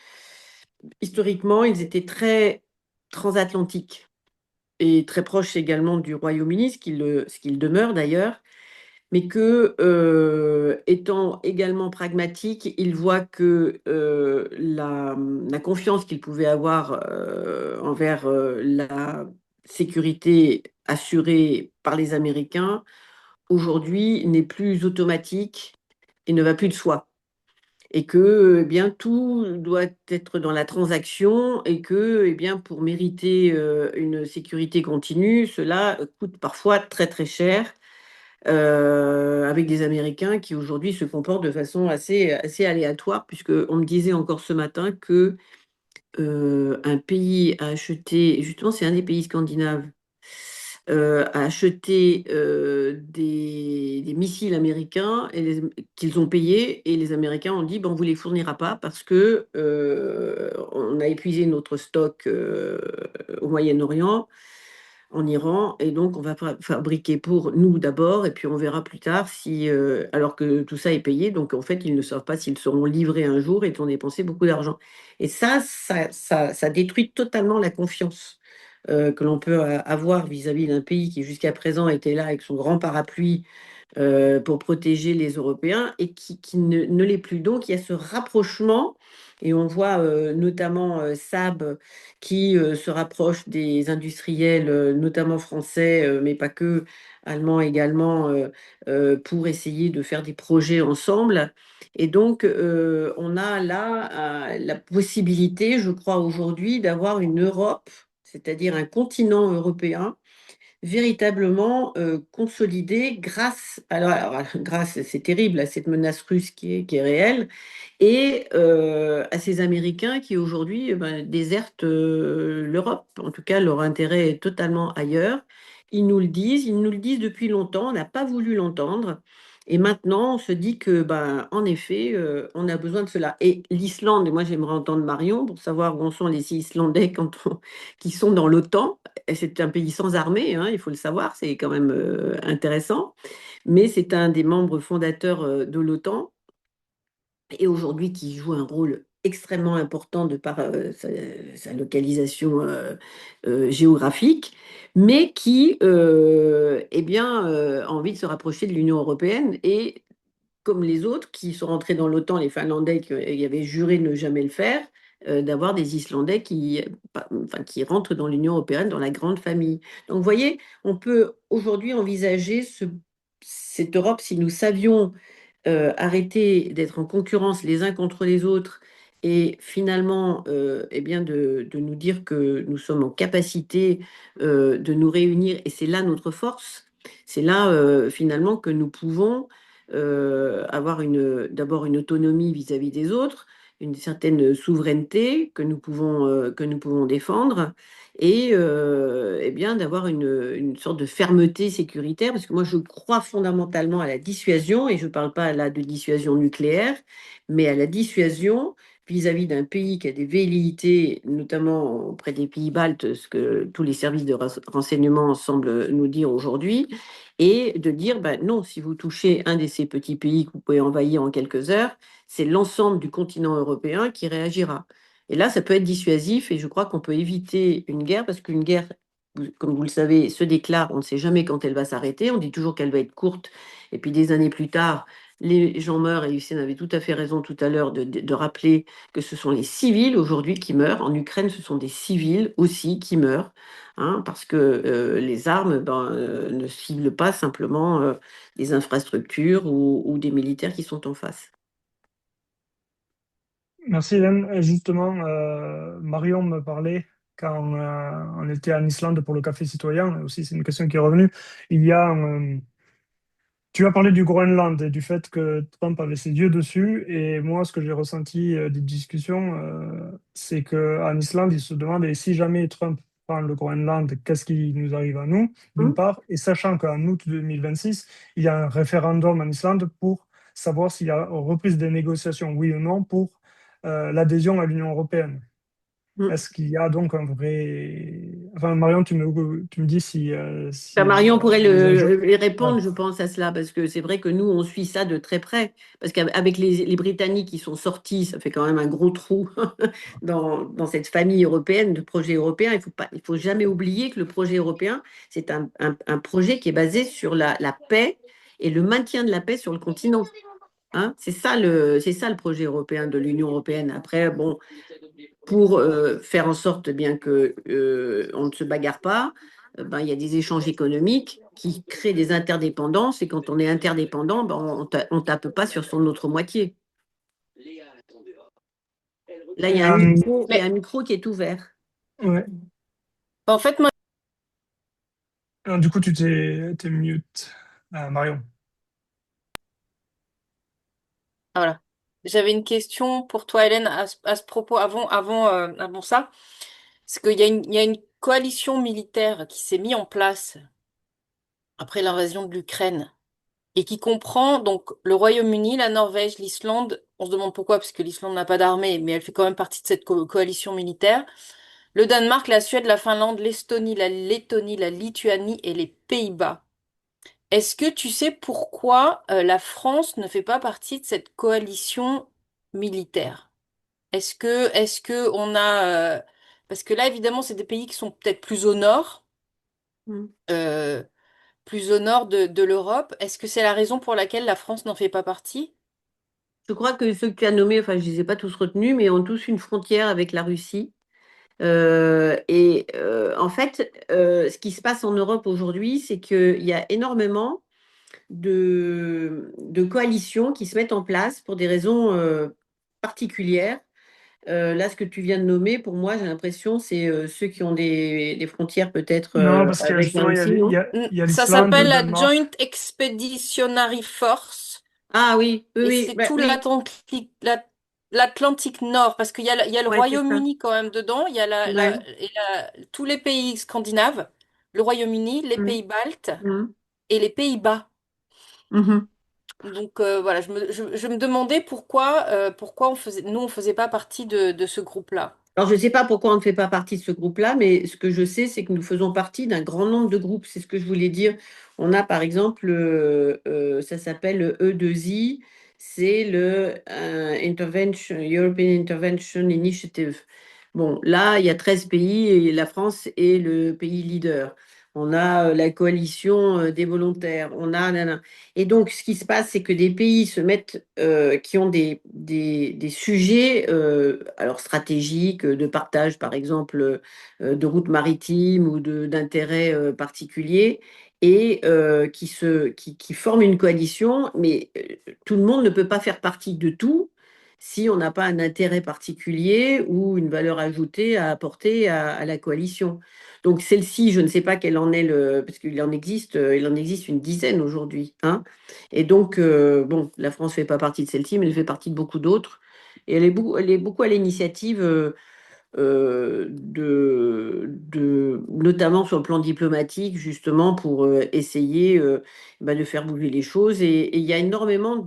[SPEAKER 3] historiquement, ils étaient très transatlantiques et très proches également du Royaume-Uni, ce qu'il demeure d'ailleurs, mais que, étant également pragmatiques, ils voient que la confiance qu'ils pouvaient avoir envers la sécurité assurée par les Américains, aujourd'hui, n'est plus automatique et ne va plus de soi et que eh bien, tout doit être dans la transaction et que eh bien, pour mériter une sécurité continue, cela coûte parfois très très cher avec des Américains qui aujourd'hui se comportent de façon assez aléatoire, puisqu'on me disait encore ce matin que un pays a acheté, justement c'est un des pays scandinaves, a acheté des missiles américains qu'ils ont payés et les Américains ont dit ben, on ne vous les fournira pas parce que on a épuisé notre stock au Moyen-Orient, en Iran, et donc on va fabriquer pour nous d'abord et puis on verra plus tard si, alors que tout ça est payé, donc en fait ils ne savent pas s'ils seront livrés un jour et ils ont dépensé beaucoup d'argent. Et ça détruit totalement la confiance que l'on peut avoir vis-à-vis d'un pays qui jusqu'à présent était là avec son grand parapluie pour protéger les Européens et qui ne l'est plus. Donc il y a ce rapprochement et on voit notamment Saab qui se rapproche des industriels, notamment français, mais pas que, allemands également, pour essayer de faire des projets ensemble. Et donc on a là la possibilité, je crois aujourd'hui, d'avoir une Europe, c'est-à-dire un continent européen véritablement consolidé grâce, grâce, c'est terrible, à cette menace russe qui est réelle, et à ces Américains qui aujourd'hui ben, désertent l'Europe. En tout cas, leur intérêt est totalement ailleurs. Ils nous le disent depuis longtemps, on n'a pas voulu l'entendre. Et maintenant, on se dit que, ben, en effet, on a besoin de cela. Et l'Islande, et moi j'aimerais entendre Marion pour savoir où en sont les six Islandais qui sont dans l'OTAN. C'est un pays sans armée, hein, il faut le savoir, c'est quand même intéressant. Mais c'est un des membres fondateurs de l'OTAN et aujourd'hui qui joue un rôle extrêmement important de par sa localisation géographique, mais qui eh bien, a envie de se rapprocher de l'Union européenne et comme les autres qui sont rentrés dans l'OTAN, les Finlandais qui avaient juré ne jamais le faire, d'avoir des Islandais enfin, qui rentrent dans l'Union européenne, dans la grande famille. Donc, vous voyez, on peut aujourd'hui envisager cette Europe si nous savions arrêter d'être en concurrence les uns contre les autres et finalement eh bien de nous dire que nous sommes en capacité de nous réunir et c'est là notre force. C'est là finalement que nous pouvons avoir d'abord une autonomie vis-à-vis des autres, une certaine souveraineté que nous pouvons défendre, et bien d'avoir une sorte de fermeté sécuritaire, parce que moi je crois fondamentalement à la dissuasion, et je ne parle pas là de dissuasion nucléaire, mais à la dissuasion vis-à-vis d'un pays qui a des velléités, notamment auprès des pays baltes, ce que tous les services de renseignement semblent nous dire aujourd'hui, et de dire, ben non, si vous touchez un de ces petits pays que vous pouvez envahir en quelques heures, c'est l'ensemble du continent européen qui réagira. Et là, ça peut être dissuasif, et je crois qu'on peut éviter une guerre, parce qu'une guerre, comme vous le savez, se déclare, on ne sait jamais quand elle va s'arrêter, on dit toujours qu'elle va être courte, et puis des années plus tard, les gens meurent, et Hussein avait tout à fait raison tout à l'heure de rappeler que ce sont les civils aujourd'hui qui meurent. En Ukraine, ce sont des civils aussi qui meurent, hein, parce que les armes ne ciblent pas simplement des infrastructures ou des militaires qui sont en face.
[SPEAKER 1] Merci Hélène. Et justement, Marion me parlait quand on était en Islande pour le café citoyen, aussi c'est une question qui est revenue. Il y a Tu as parlé du Groenland et du fait que Trump avait ses yeux dessus. Et moi, ce que j'ai ressenti des discussions, c'est qu'en Islande, ils se demandent et si jamais Trump prend le Groenland, qu'est-ce qui nous arrive à nous, d'une
[SPEAKER 3] Hum,
[SPEAKER 1] part. Et sachant qu'en août 2026, il y a un référendum en Islande pour savoir s'il y a reprise des négociations, oui ou non, pour l'adhésion à l'Union européenne.
[SPEAKER 3] hum.
[SPEAKER 1] Est-ce qu'il y a donc un vrai... Enfin, Marion, tu me dis si,
[SPEAKER 3] Enfin,
[SPEAKER 1] si
[SPEAKER 3] Marion pourrait
[SPEAKER 1] les enjeux...
[SPEAKER 3] lui
[SPEAKER 1] Ouais.
[SPEAKER 3] répondre, je pense, à cela, parce que c'est vrai que nous, on suit ça de très près. Parce qu'avec les Britanniques qui sont sortis, ça fait quand même un gros trou dans cette famille européenne de projets européens. Il faut jamais oublier que le projet européen, c'est un projet qui est basé sur la paix et le maintien de la paix sur le continent. Hein, c'est ça le projet européen de l'Union européenne. Après, bon, pour faire en sorte bien que on ne se bagarre pas, ben, il y a des échanges économiques qui créent des interdépendances. Et quand on est interdépendant, ben, on tape pas sur son autre moitié. Là, il y a
[SPEAKER 5] Mais
[SPEAKER 3] un micro qui est ouvert.
[SPEAKER 1] Ouais.
[SPEAKER 5] en fait, moi,
[SPEAKER 1] Du coup, tu t'es mute, Marion.
[SPEAKER 5] voilà. J'avais une question pour toi, Hélène, à ce propos, avant ça. C'est qu'il y a une coalition militaire qui s'est mise en place après l'invasion de l'Ukraine et qui comprend donc le Royaume-Uni, la Norvège, l'Islande. On se demande pourquoi, parce que l'Islande n'a pas d'armée, mais elle fait quand même partie de cette coalition militaire. Le Danemark, la Suède, la Finlande, l'Estonie, la Lettonie, la Lituanie et les Pays-Bas. Est-ce que tu sais pourquoi la France ne fait pas partie de cette coalition militaire? Est-ce que on a parce que là évidemment c'est des pays qui sont peut-être
[SPEAKER 3] Mm.
[SPEAKER 5] euh, plus au nord de l'Europe. Est-ce que c'est la raison pour laquelle la France n'en fait pas partie?
[SPEAKER 3] Je crois que ceux que tu as nommés, enfin, je ne les ai pas tous retenus, mais ont tous une frontière avec la Russie. En fait, ce qui se passe en Europe aujourd'hui, c'est qu'il y a énormément de coalitions qui se mettent en place pour des raisons particulières. Là, ce que tu viens de nommer, pour moi, j'ai l'impression, c'est ceux qui ont des frontières peut-être
[SPEAKER 1] Non, parce que
[SPEAKER 3] avec la
[SPEAKER 1] justement,
[SPEAKER 3] Russie, non?
[SPEAKER 1] il y a
[SPEAKER 5] Ça
[SPEAKER 1] l'Islande, le
[SPEAKER 5] s'appelle la
[SPEAKER 1] Danemark.
[SPEAKER 5] Joint Expeditionary Force
[SPEAKER 3] Ah oui, oui,
[SPEAKER 5] et
[SPEAKER 3] oui,
[SPEAKER 5] c'est
[SPEAKER 3] bah,
[SPEAKER 5] tout
[SPEAKER 3] oui,
[SPEAKER 5] l'Atlantique Nord parce il y a le
[SPEAKER 3] ouais, c'est ça.
[SPEAKER 5] Royaume-Uni quand même dedans, il y a
[SPEAKER 3] Ouais.
[SPEAKER 5] tous les pays scandinaves, le Royaume-Uni, les
[SPEAKER 3] Mhm.
[SPEAKER 5] pays baltes
[SPEAKER 3] Mhm.
[SPEAKER 5] et les Pays-Bas.
[SPEAKER 3] Mhm.
[SPEAKER 5] Donc voilà, je me demandais pourquoi nous on faisait pas partie de ce groupe-là.
[SPEAKER 3] Alors, je ne sais pas pourquoi on ne fait pas partie de ce groupe-là, mais ce que je sais, c'est que nous faisons partie d'un grand nombre de groupes. C'est ce que je voulais dire. On a, par exemple, ça s'appelle le E2I, c'est le European Intervention Initiative. Bon, là, il y a 13 pays et la France est le pays leader. On a la coalition des volontaires. On a, nanana. Et donc, ce qui se passe, c'est que des pays se mettent, qui ont des sujets alors stratégiques, de partage, par exemple, de routes maritimes ou d'intérêts particuliers, et qui forment une coalition, mais tout le monde ne peut pas faire partie de tout. si on n'a pas un intérêt particulier ou une valeur ajoutée à apporter à la coalition. Donc celle-ci, je ne sais pas quel en est parce il en existe une dizaine aujourd'hui, hein. Et donc, bon, la France fait pas partie de celle-ci, mais elle fait partie de beaucoup d'autres. Et elle est beaucoup à l'initiative notamment sur le plan diplomatique, justement pour essayer de faire bouger les choses. Et il y a énormément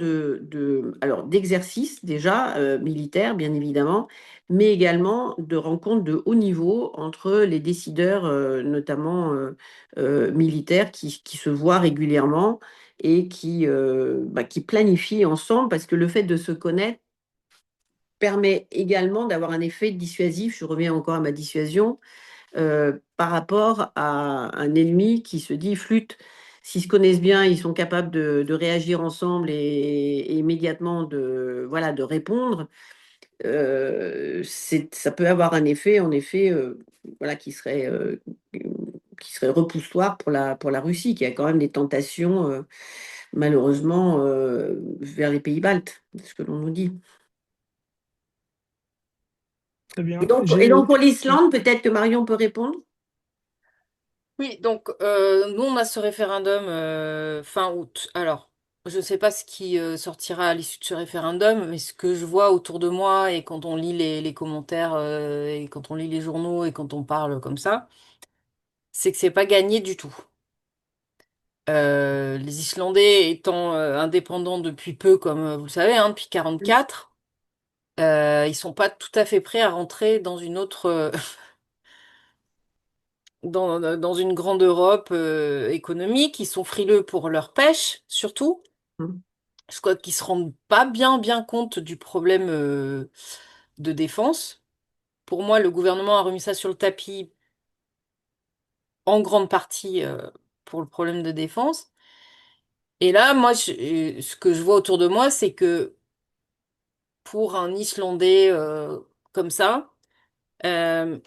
[SPEAKER 3] alors, d'exercices déjà militaires, bien évidemment, mais également de rencontres de haut niveau entre les décideurs, notamment militaires, qui se voient régulièrement et qui planifient ensemble, parce que le fait de se connaître permet également d'avoir un effet dissuasif, je reviens encore à ma dissuasion, par rapport à un ennemi qui se dit flûte. S'ils se connaissent bien, ils sont capables de réagir ensemble et immédiatement voilà, de répondre. Ça peut avoir un effet, en effet, voilà, qui serait repoussoir pour la Russie, qui a quand même des tentations, malheureusement, vers les pays baltes, c'est ce que l'on nous dit.
[SPEAKER 1] Très bien.
[SPEAKER 3] Et donc pour l'Islande, peut-être que Marion peut répondre.
[SPEAKER 5] Oui, donc nous on a ce référendum fin août. Alors, je ne sais pas ce qui sortira à l'issue de ce référendum, mais ce que je vois autour de moi et quand on lit les commentaires et quand on lit les journaux et quand on parle comme ça, c'est que c'est pas gagné du tout. Les Islandais étant indépendants depuis peu, comme vous le savez, hein, depuis 44, ils sont pas tout à fait prêts à rentrer dans une autre dans une grande Europe économique. Ils sont frileux pour leur pêche, surtout.
[SPEAKER 3] Mm.
[SPEAKER 5] Je crois qu'ils se rendent pas bien compte du problème de défense. Pour moi, le gouvernement a remis ça sur le tapis en grande partie pour le problème de défense. Et là, moi, ce que je vois autour de moi, c'est que pour un Islandais comme ça, euh,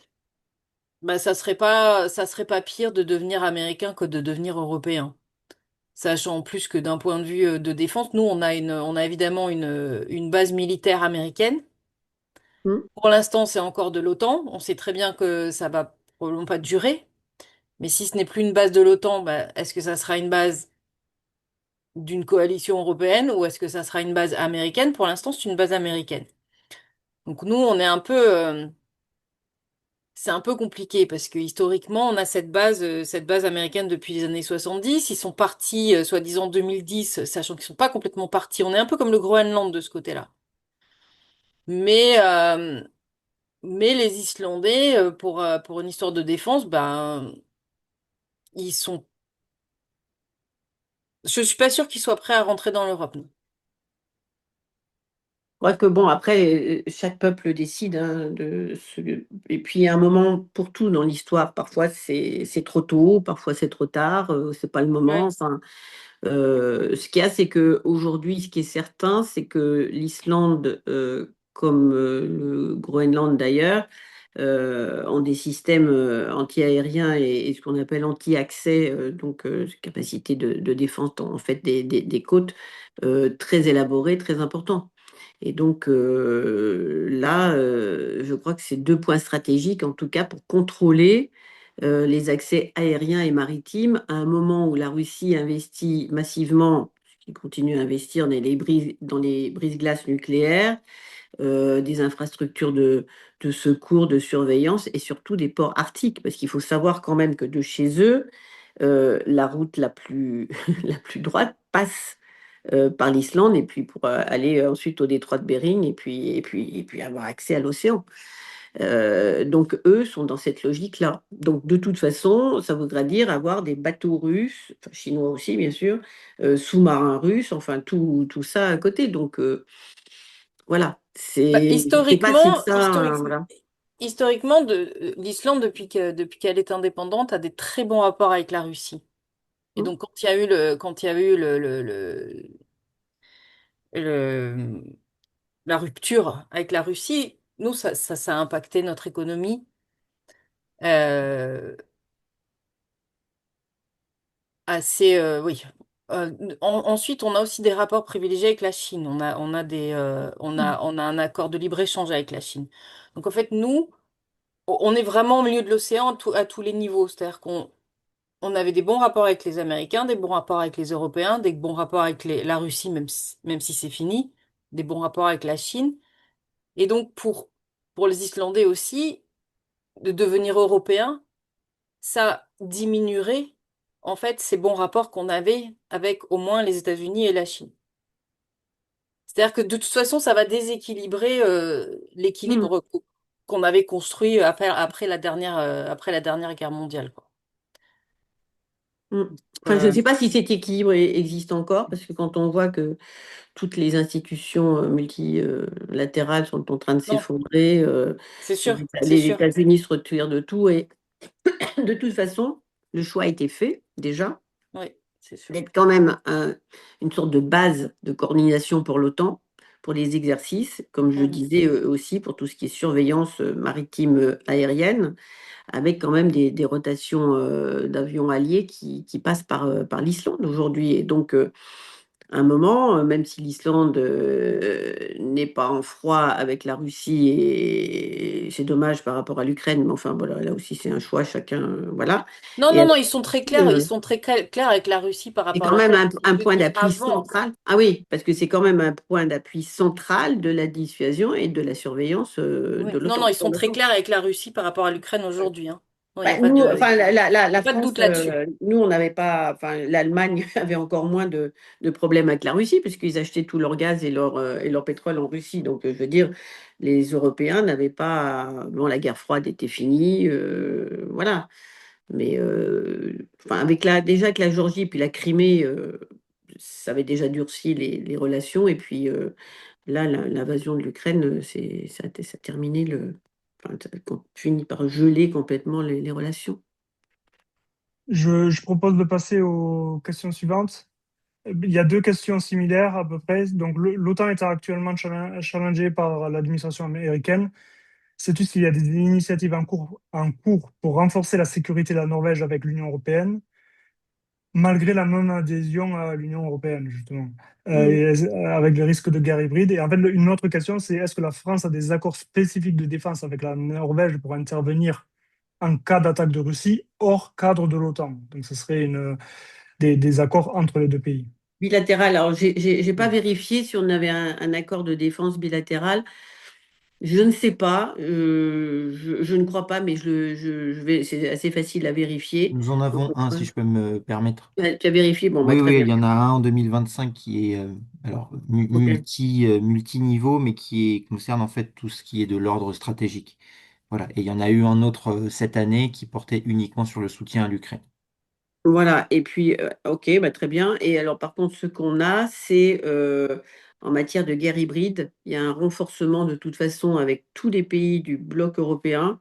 [SPEAKER 5] bah, ça serait pas pire de devenir américain que de devenir européen. Sachant en plus que d'un point de vue de défense, nous, on a évidemment une base militaire américaine.
[SPEAKER 3] Mm.
[SPEAKER 5] Pour l'instant, c'est encore de l'OTAN. On sait très bien que ça va probablement pas durer. Mais si ce n'est plus une base de l'OTAN, bah, est-ce que ça sera une base d'une coalition européenne ou est-ce que ça sera une base américaine? Pour l'instant, c'est une base américaine. Donc nous, on est c'est un peu compliqué parce que historiquement, on a cette base américaine depuis les années 70. Ils sont partis, soi-disant 2010, sachant qu'ils sont pas complètement partis. On est un peu comme le Groenland de ce côté-là. Mais, euh, mais les Islandais, pour une histoire de défense, ben, ils sont. Je suis pas sûre qu'ils soient prêts à rentrer dans l'Europe, non.
[SPEAKER 3] Ouais, que bon, après, chaque peuple décide, hein, et puis il y a un moment pour tout dans l'histoire. Parfois c'est trop tôt, parfois c'est trop tard, c'est pas le moment.
[SPEAKER 5] Ouais.
[SPEAKER 3] Enfin, ce qu'il y a, c'est que aujourd'hui, ce qui est certain, c'est que l'Islande, comme le Groenland d'ailleurs, ont des systèmes anti-aériens et ce qu'on appelle anti-accès, donc capacité de défense en fait des côtes, très élaborés, très importants. Et donc là, je crois que c'est deux points stratégiques, en tout cas, pour contrôler les accès aériens et maritimes à un moment où la Russie investit massivement, qui continue à investir dans les brises-glaces nucléaires, des infrastructures de secours, de surveillance et surtout des ports arctiques, parce qu'il faut savoir quand même que de chez eux, la route la plus, la plus droite passe par l'Islande et puis pour aller ensuite au détroit de Bering et puis avoir accès à l'océan. Donc eux sont dans cette logique-là. Donc de toute façon, ça voudra dire avoir des bateaux russes, enfin, chinois aussi bien sûr, sous-marins russes, enfin tout ça à côté. Donc voilà,
[SPEAKER 5] Bah,
[SPEAKER 3] c'est pas si que ça, voilà.
[SPEAKER 5] historiquement, l'Islande, depuis qu'elle est indépendante, a des très bons rapports avec la Russie. Et
[SPEAKER 3] Hein.
[SPEAKER 5] donc, quand il y a eu le- la rupture avec la Russie, nous, ça a impacté notre économie euh, assez, oui, ensuite, on a aussi des rapports privilégiés avec la Chine. On a un accord de libre-échange avec la Chine. Donc en fait, nous, on est vraiment au milieu de l'océan à tous les niveaux. C'est-à-dire qu'on avait des bons rapports avec les Américains, des bons rapports avec les Européens, des bons rapports avec la Russie, même si c'est fini, des bons rapports avec la Chine. Et donc pour les Islandais aussi, de devenir européens, ça diminuerait en fait ces bons rapports qu'on avait avec au moins les États-Unis et la Chine. C'est-à-dire que de toute façon, ça va déséquilibrer
[SPEAKER 3] Mm.
[SPEAKER 5] l'équilibre qu'on avait construit après la dernière guerre mondiale, quoi.
[SPEAKER 3] Mm. Enfin, je ne
[SPEAKER 5] Euh,
[SPEAKER 3] sais pas si cet équilibre existe encore, parce que quand on voit que toutes les institutions multilatérales sont en train de
[SPEAKER 5] non,
[SPEAKER 3] s'effondrer,
[SPEAKER 5] c'est
[SPEAKER 3] les
[SPEAKER 5] sûr, c'est
[SPEAKER 3] les
[SPEAKER 5] sûr.
[SPEAKER 3] États-Unis se retirent de tout, et de toute façon, le choix a été fait déjà
[SPEAKER 5] Oui, c'est sûr.
[SPEAKER 3] d'être quand même une sorte de base de coordination pour l'OTAN, pour les exercices, comme je
[SPEAKER 5] Mhm.
[SPEAKER 3] disais aussi pour tout ce qui est surveillance maritime aérienne, avec quand même des rotations d'avions alliés qui passent par l'Islande aujourd'hui. Et donc, un moment, même si l'Islande n'est pas en froid avec la Russie, et c'est dommage par rapport à l'Ukraine, mais enfin, voilà, là aussi, c'est un choix, chacun, voilà.
[SPEAKER 5] Non,
[SPEAKER 3] Et
[SPEAKER 5] non, non, ils sont très clairs, ils
[SPEAKER 3] euh,
[SPEAKER 5] sont très clairs avec la Russie par
[SPEAKER 3] c'est
[SPEAKER 5] rapport à
[SPEAKER 3] quand même
[SPEAKER 5] l'Ukraine.
[SPEAKER 3] un
[SPEAKER 5] Je veux
[SPEAKER 3] point
[SPEAKER 5] dire,
[SPEAKER 3] d'appui
[SPEAKER 5] avant.
[SPEAKER 3] central. Ah oui, parce que c'est quand même un point d'appui central de la dissuasion et de la surveillance
[SPEAKER 5] Oui.
[SPEAKER 3] de
[SPEAKER 5] Non, non,
[SPEAKER 3] l'OTAN.
[SPEAKER 5] ils sont très clairs avec la Russie par rapport à l'Ukraine aujourd'hui, hein. Non, il n'y a
[SPEAKER 3] Bah,
[SPEAKER 5] pas
[SPEAKER 3] nous,
[SPEAKER 5] de,
[SPEAKER 3] enfin,
[SPEAKER 5] y
[SPEAKER 3] la
[SPEAKER 5] a pas de
[SPEAKER 3] France,
[SPEAKER 5] doute là-dessus.
[SPEAKER 3] nous, on n'avait pas, enfin, l'Allemagne avait encore moins de problèmes avec la Russie, puisqu'ils achetaient tout leur gaz et leur pétrole en Russie. Donc, je veux dire, les Européens n'avaient pas, bon, la guerre froide était finie, voilà. Mais, enfin, déjà avec la Géorgie, puis la Crimée, ça avait déjà durci les relations. Et puis, là, l'invasion de l'Ukraine, ça a terminé enfin, ça finit par geler complètement les relations.
[SPEAKER 1] Je propose de passer aux questions suivantes. Il y a deux questions similaires à peu près. Donc, l'OTAN est actuellement challengée par l'administration américaine. Sais-tu s'il y a des initiatives en cours pour renforcer la sécurité de la Norvège avec l'Union européenne, malgré la non-adhésion à l'Union européenne, justement,
[SPEAKER 3] Mm.
[SPEAKER 1] avec le risque de guerre hybride? Et en fait, une autre question, c'est est-ce que la France a des accords spécifiques de défense avec la Norvège pour intervenir en cas d'attaque de Russie hors cadre de l'OTAN? Donc, ce serait des accords entre les deux pays.
[SPEAKER 3] Bilatéral. Alors, j'ai pas vérifié si on avait un accord de défense bilatéral. Je ne sais pas. Je ne crois pas, mais c'est assez facile à vérifier.
[SPEAKER 2] Nous en avons un, si je peux me permettre.
[SPEAKER 3] Ouais, tu as vérifié? Bon, bah,
[SPEAKER 2] Oui,
[SPEAKER 3] très
[SPEAKER 2] oui,
[SPEAKER 3] bien.
[SPEAKER 2] il y en a un en 2025 qui est alors
[SPEAKER 3] Ok.
[SPEAKER 2] multi-niveau, mais concerne en fait tout ce qui est de l'ordre stratégique. Voilà. Et il y en a eu un autre cette année qui portait uniquement sur le soutien à l'Ukraine.
[SPEAKER 3] Voilà, et puis, ok, bah, très bien. Et alors, par contre, ce qu'on a, c'est en matière de guerre hybride, il y a un renforcement de toute façon avec tous les pays du bloc européen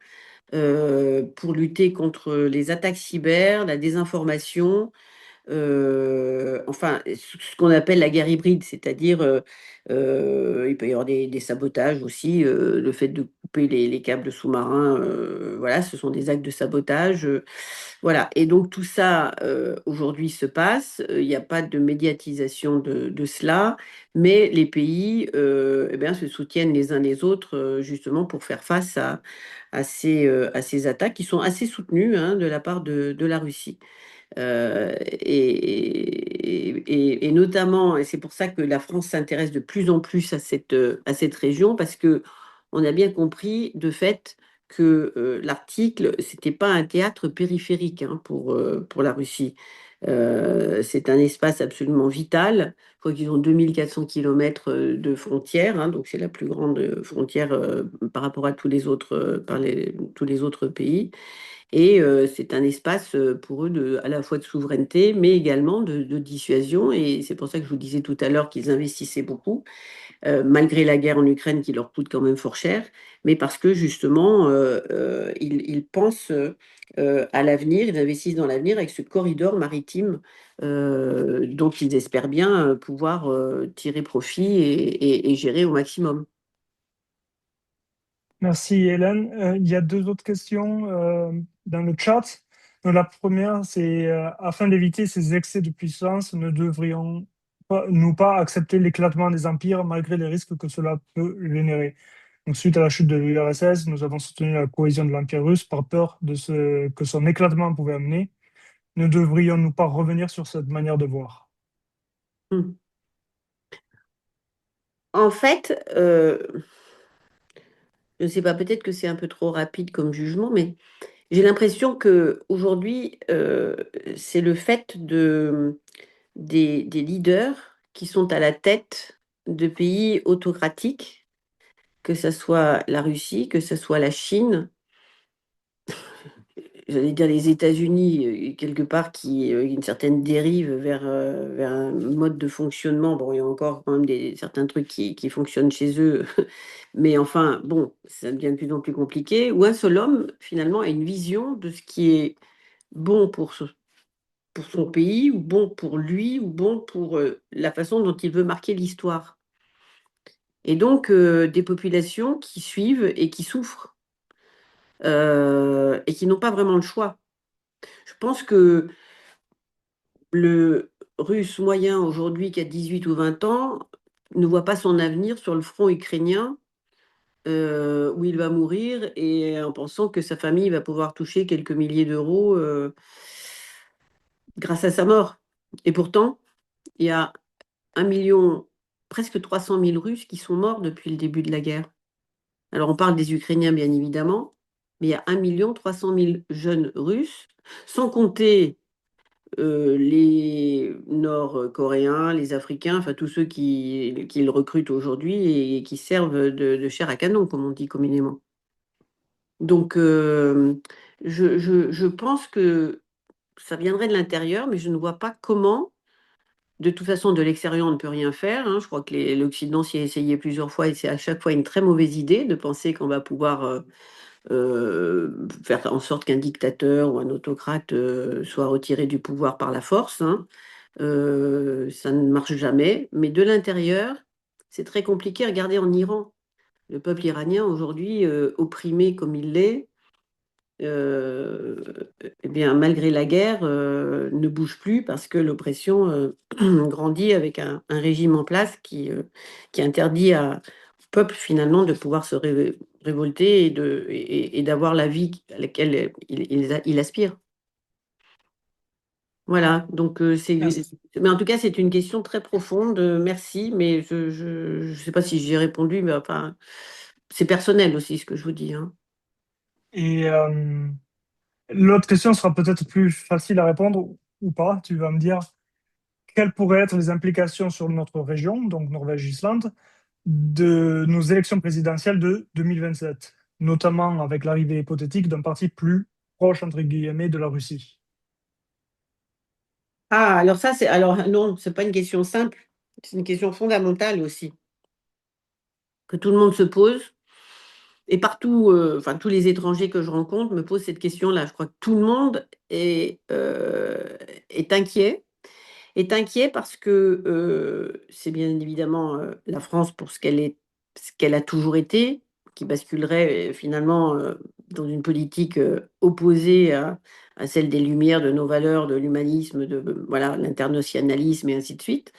[SPEAKER 3] pour lutter contre les attaques cyber, la désinformation, enfin, ce qu'on appelle la guerre hybride, c'est-à-dire, il peut y avoir des sabotages aussi, le fait de couper les câbles sous-marins, voilà, ce sont des actes de sabotage. Voilà, et donc tout ça aujourd'hui se passe, il n'y a pas de médiatisation de cela, mais les pays eh bien, se soutiennent les uns les autres justement pour faire face à ces attaques qui sont assez soutenues hein, de la part de la Russie. Et notamment, et c'est pour ça que la France s'intéresse de plus en plus à cette région, parce que on a bien compris de fait que l'article, c'était pas un théâtre périphérique hein, pour la Russie. C'est un espace absolument vital. Je crois qu'ils ont 2400 kilomètres de frontières, hein, donc c'est la plus grande frontière par rapport à tous les autres pays. Et c'est un espace pour eux à la fois de souveraineté, mais également de dissuasion. Et c'est pour ça que je vous disais tout à l'heure qu'ils investissaient beaucoup, malgré la guerre en Ukraine qui leur coûte quand même fort cher, mais parce que justement, ils pensent à l'avenir, ils investissent dans l'avenir avec ce corridor maritime dont ils espèrent bien pouvoir tirer profit et gérer au maximum.
[SPEAKER 1] Merci Hélène. Il y a deux autres questions dans le chat. La première, c'est afin d'éviter ces excès de puissance, ne devrions nous pas accepter l'éclatement des empires malgré les risques que cela peut générer. Donc, suite à la chute de l'URSS, nous avons soutenu la cohésion de l'Empire russe par peur de ce que son éclatement pouvait amener. Ne devrions-nous pas revenir sur cette manière de voir?
[SPEAKER 3] Hmm. En fait, je ne sais pas, peut-être que c'est un peu trop rapide comme jugement, mais j'ai l'impression que aujourd'hui, c'est le fait des leaders qui sont à la tête de pays autocratiques, que ce soit la Russie, que ce soit la Chine, j'allais dire les États-Unis, quelque part, qui une certaine dérive vers un mode de fonctionnement. Bon, il y a encore quand même certains trucs qui fonctionnent chez eux, mais enfin, bon, ça devient de plus en plus compliqué. Où un seul homme, finalement, a une vision de ce qui est bon pour son pays, ou bon pour lui, ou bon pour la façon dont il veut marquer l'histoire. Et donc, des populations qui suivent et qui souffrent, et qui n'ont pas vraiment le choix. Je pense que le Russe moyen aujourd'hui, qui a 18 ou 20 ans, ne voit pas son avenir sur le front ukrainien, où il va mourir, et en pensant que sa famille va pouvoir toucher quelques milliers d'euros grâce à sa mort. Et pourtant, il y a 1 million, presque 300 000 Russes qui sont morts depuis le début de la guerre. Alors on parle des Ukrainiens, bien évidemment, mais il y a 1 300 000 jeunes Russes, sans compter les Nord-Coréens, les Africains, enfin tous ceux qui le recrutent aujourd'hui et qui servent de chair à canon, comme on dit communément. Donc, je pense que ça viendrait de l'intérieur, mais je ne vois pas comment. De toute façon, de l'extérieur, on ne peut rien faire, hein. Je crois que l'Occident s'y a essayé plusieurs fois et c'est à chaque fois une très mauvaise idée de penser qu'on va pouvoir faire en sorte qu'un dictateur ou un autocrate soit retiré du pouvoir par la force, hein. Ça ne marche jamais. Mais de l'intérieur, c'est très compliqué. Regardez en Iran. Le peuple iranien aujourd'hui, opprimé comme il l'est, euh, eh bien, malgré la guerre, ne bouge plus parce que l'oppression grandit avec un régime en place qui interdit au peuple finalement de pouvoir se révolter et d'avoir la vie à laquelle il aspire. Voilà, donc
[SPEAKER 1] Merci.
[SPEAKER 3] mais en tout cas, c'est une question très profonde. Merci, mais je sais pas si j'y ai répondu, mais enfin, c'est personnel aussi ce que je vous dis, hein.
[SPEAKER 1] Et l'autre question sera peut-être plus facile à répondre ou pas. Tu vas me dire quelles pourraient être les implications sur notre région, donc Norvège-Islande, de nos élections présidentielles de 2027, notamment avec l'arrivée hypothétique d'un parti plus proche, entre guillemets, de la Russie.
[SPEAKER 3] Ah, alors ça, alors non, c'est pas une question simple, c'est une question fondamentale aussi, que tout le monde se pose. Et partout, enfin, tous les étrangers que je rencontre me posent cette question-là. Je crois que tout le monde est inquiet. Est inquiet parce que c'est bien évidemment la France pour ce qu'elle a toujours été, qui basculerait finalement dans une politique opposée à celle des Lumières, de nos valeurs, de l'humanisme, de voilà, l'internationalisme et ainsi de suite.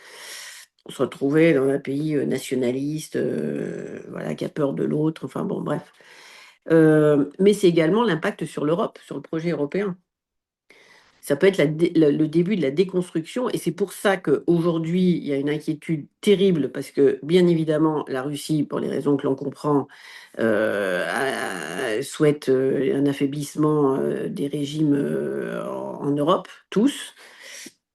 [SPEAKER 3] On se retrouvait dans un pays nationaliste, voilà, qui a peur de l'autre, enfin bon, bref. Mais c'est également l'impact sur l'Europe, sur le projet européen. Ça peut être le début de la déconstruction, et c'est pour ça qu'aujourd'hui, il y a une inquiétude terrible, parce que, bien évidemment, la Russie, pour les raisons que l'on comprend, souhaite un affaiblissement des régimes en Europe, tous.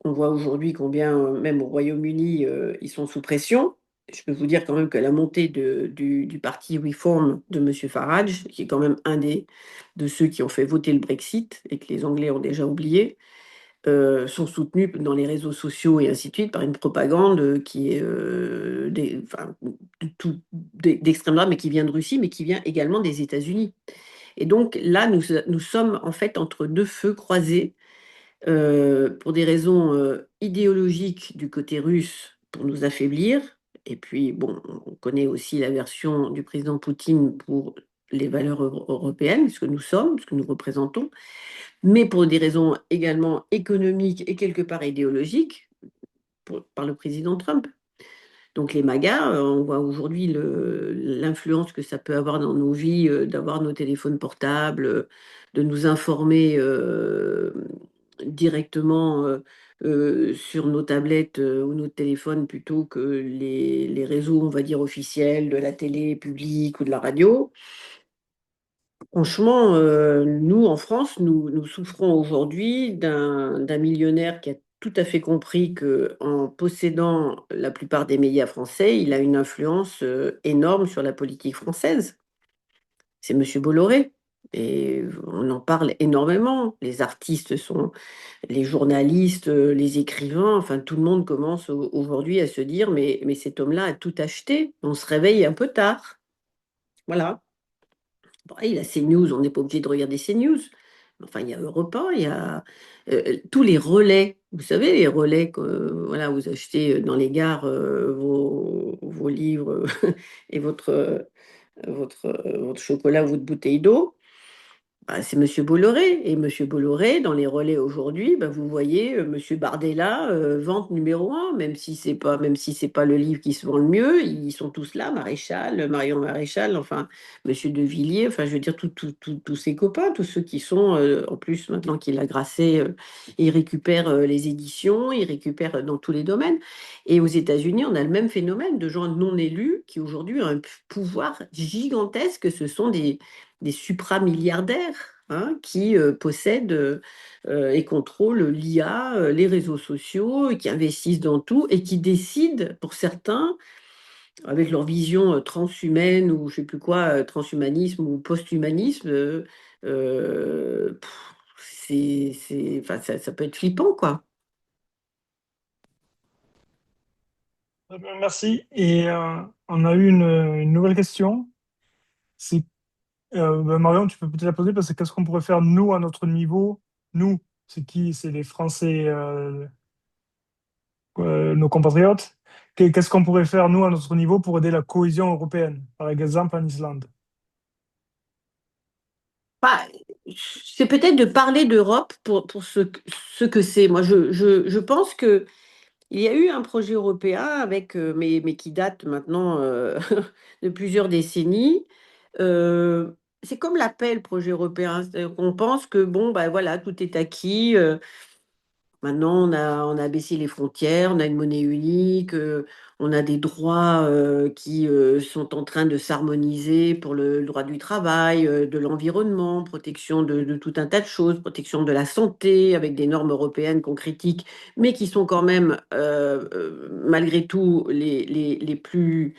[SPEAKER 3] On voit aujourd'hui combien, même au Royaume-Uni, ils sont sous pression. Je peux vous dire quand même que la montée du parti Reform de M. Farage, qui est quand même de ceux qui ont fait voter le Brexit et que les Anglais ont déjà oublié, sont soutenus dans les réseaux sociaux et ainsi de suite par une propagande qui est enfin, d'extrême droite, mais qui vient de Russie, mais qui vient également des États-Unis. Et donc là, nous sommes en fait entre deux feux croisés pour des raisons idéologiques du côté russe pour nous affaiblir. Et puis, bon, on connaît aussi la version du président Poutine pour les valeurs européennes, ce que nous sommes, ce que nous représentons, mais pour des raisons également économiques et quelque part idéologiques, par le président Trump. Donc les MAGA, on voit aujourd'hui l'influence que ça peut avoir dans nos vies, d'avoir nos téléphones portables, de nous informer directement sur nos tablettes ou nos téléphones plutôt que les réseaux, on va dire, officiels de la télé publique ou de la radio. Franchement, nous, en France, nous souffrons aujourd'hui d'un millionnaire qui a tout à fait compris qu'en possédant la plupart des médias français, il a une influence énorme sur la politique française. C'est Monsieur Bolloré. Et on en parle énormément. Les artistes sont, les journalistes, les écrivains, enfin tout le monde commence aujourd'hui à se dire, mais cet homme-là a tout acheté. On se réveille un peu tard. Voilà. Bon, il a CNews, on n'est pas obligé de regarder CNews. Enfin, il y a Europe 1, il y a tous les relais. Vous savez, les relais que voilà, vous achetez dans les gares vos livres et votre chocolat ou votre bouteille d'eau. Bah, c'est Monsieur Bolloré. Et Monsieur Bolloré, dans les relais aujourd'hui, bah, vous voyez Monsieur Bardella, vente numéro un, même si c'est pas le livre qui se vend le mieux, ils sont tous là, Maréchal, Marion Maréchal, enfin Monsieur De Villiers, enfin je veux dire tous ses copains, tous ceux qui sont, en plus maintenant qu'il a grassé, il récupère les éditions, il récupère dans tous les domaines. Et aux États-Unis, on a le même phénomène de gens non élus qui aujourd'hui ont un pouvoir gigantesque. Ce sont des supramilliardaires hein, qui possèdent et contrôlent l'IA, les réseaux sociaux, et qui investissent dans tout et qui décident, pour certains, avec leur vision transhumaine ou je sais plus quoi, transhumanisme ou post-humanisme, enfin, ça peut être flippant, quoi.
[SPEAKER 1] Merci. Et on a eu une nouvelle question. C'est Marion, tu peux peut-être la poser parce que qu'est-ce qu'on pourrait faire nous à notre niveau? Nous, c'est qui? C'est les Français, nos compatriotes. Qu'est-ce qu'on pourrait faire nous à notre niveau pour aider la cohésion européenne, par exemple en Islande?
[SPEAKER 3] Bah, c'est peut-être de parler d'Europe pour ce que c'est. Moi, je pense que il y a eu un projet européen avec, mais qui date maintenant de plusieurs décennies. Euh, c'est comme l'appel projet européen. C'est-à-dire qu'on pense que bon, bah voilà, tout est acquis. Maintenant, on a baissé les frontières, on a une monnaie unique, on a des droits qui sont en train de s'harmoniser pour le droit du travail, de l'environnement, protection de tout un tas de choses, protection de la santé, avec des normes européennes qu'on critique, mais qui sont quand même, malgré tout, les plus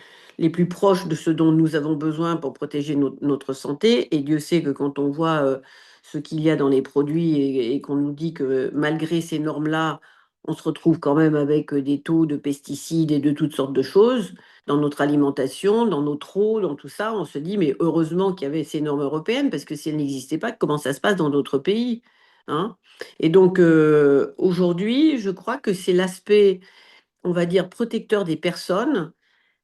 [SPEAKER 3] proches de ce dont nous avons besoin pour protéger notre santé. Et Dieu sait que quand on voit ce qu'il y a dans les produits et qu'on nous dit que malgré ces normes-là, on se retrouve quand même avec des taux de pesticides et de toutes sortes de choses dans notre alimentation, dans notre eau, dans tout ça. On se dit, mais heureusement qu'il y avait ces normes européennes, parce que si elles n'existaient pas, comment ça se passe dans d'autres pays, hein? Et donc, aujourd'hui, je crois que c'est l'aspect, on va dire, protecteur des personnes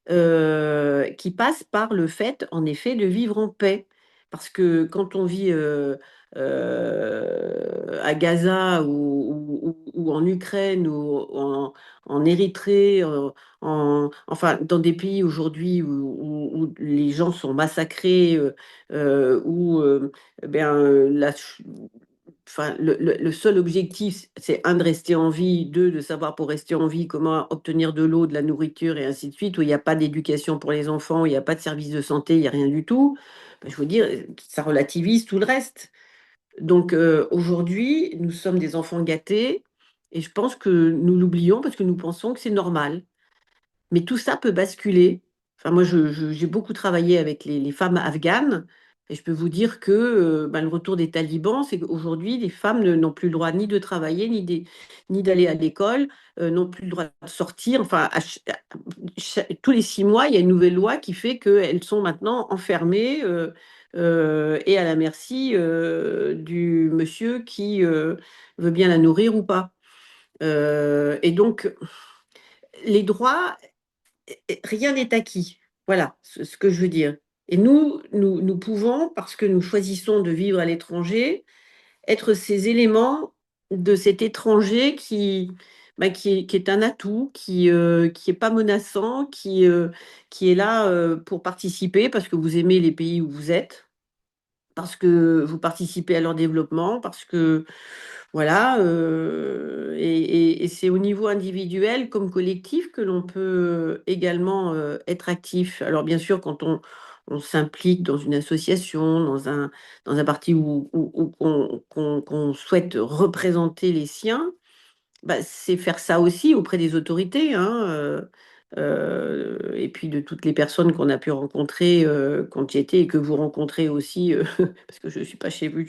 [SPEAKER 3] qui passe par le fait, en effet, de vivre en paix. Parce que quand on vit à Gaza ou en Ukraine ou en Érythrée, enfin dans des pays aujourd'hui où les gens sont massacrés, où enfin, le seul objectif, c'est un, de rester en vie, deux, de savoir pour rester en vie comment obtenir de l'eau, de la nourriture et ainsi de suite, où il n'y a pas d'éducation pour les enfants, où il n'y a pas de service de santé, il n'y a rien du tout. Ben, je veux dire, ça relativise tout le reste. Donc aujourd'hui, nous sommes des enfants gâtés et je pense que nous l'oublions parce que nous pensons que c'est normal. Mais tout ça peut basculer. Enfin, moi, j'ai beaucoup travaillé avec les femmes afghanes et je peux vous dire que ben, le retour des talibans, c'est qu'aujourd'hui, les femmes n'ont plus le droit ni de travailler, ni d'aller à l'école, n'ont plus le droit de sortir. Enfin, tous les 6 mois, il y a une nouvelle loi qui fait qu'elles sont maintenant enfermées et à la merci du monsieur qui veut bien la nourrir ou pas. Et donc, les droits rien n'est acquis. Voilà ce que je veux dire. Et nous pouvons, parce que nous choisissons de vivre à l'étranger, être ces éléments de cet étranger qui est un atout, qui est pas menaçant, qui est là pour participer parce que vous aimez les pays où vous êtes, parce que vous participez à leur développement, parce que voilà, et c'est au niveau individuel comme collectif que l'on peut également être actif. Alors bien sûr, quand on s'implique dans une association, dans un parti où qu'on souhaite représenter les siens, bah, c'est faire ça aussi auprès des autorités, hein, et puis de toutes les personnes qu'on a pu rencontrer quand j'y étais et que vous rencontrez aussi, parce que je ne suis pas chez vous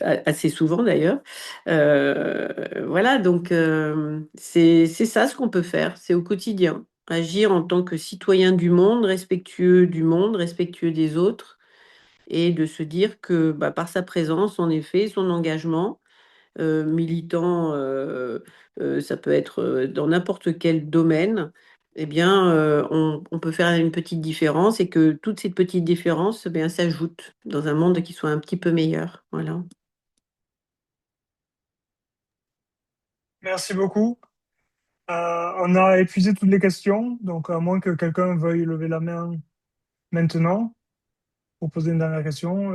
[SPEAKER 3] assez souvent d'ailleurs. Voilà, donc c'est ça ce qu'on peut faire, c'est au quotidien, agir en tant que citoyen du monde, respectueux des autres, et de se dire que bah, par sa présence, en effet, son engagement, militant, ça peut être dans n'importe quel domaine, eh bien, on peut faire une petite différence et que toutes ces petites différences, eh bien, s'ajoutent dans un monde qui soit un petit peu meilleur. Voilà.
[SPEAKER 1] Merci beaucoup. On a épuisé toutes les questions, donc à moins que quelqu'un veuille lever la main maintenant pour poser une dernière question,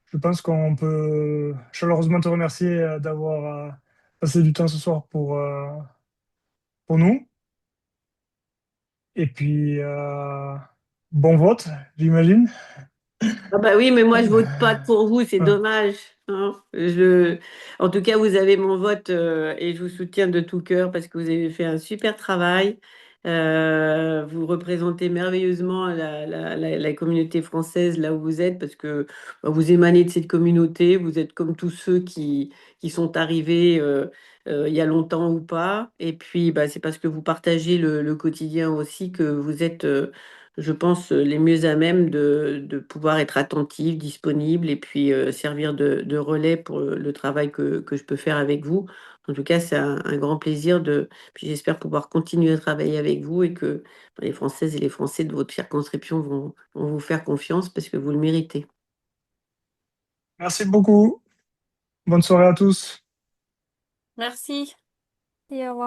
[SPEAKER 1] je pense qu'on peut chaleureusement te remercier d'avoir passé du temps ce soir pour nous. Et puis, bon vote, j'imagine.
[SPEAKER 3] Ah bah oui, mais moi je vote pas pour vous, c'est dommage, hein. En tout cas, vous avez mon vote et je vous soutiens de tout cœur parce que vous avez fait un super travail. Vous représentez merveilleusement la communauté française là où vous êtes parce que bah, vous émanez de cette communauté, vous êtes comme tous ceux qui sont arrivés il y a longtemps ou pas. Et puis, bah, c'est parce que vous partagez le quotidien aussi que vous êtes je pense, les mieux à même de pouvoir être attentif, disponible et puis servir de relais pour le travail que je peux faire avec vous. En tout cas, c'est un grand plaisir puis j'espère pouvoir continuer à travailler avec vous et que les Françaises et les Français de votre circonscription vont vous faire confiance parce que vous le méritez.
[SPEAKER 1] Merci beaucoup. Bonne soirée à tous.
[SPEAKER 5] Merci.
[SPEAKER 6] Et au revoir.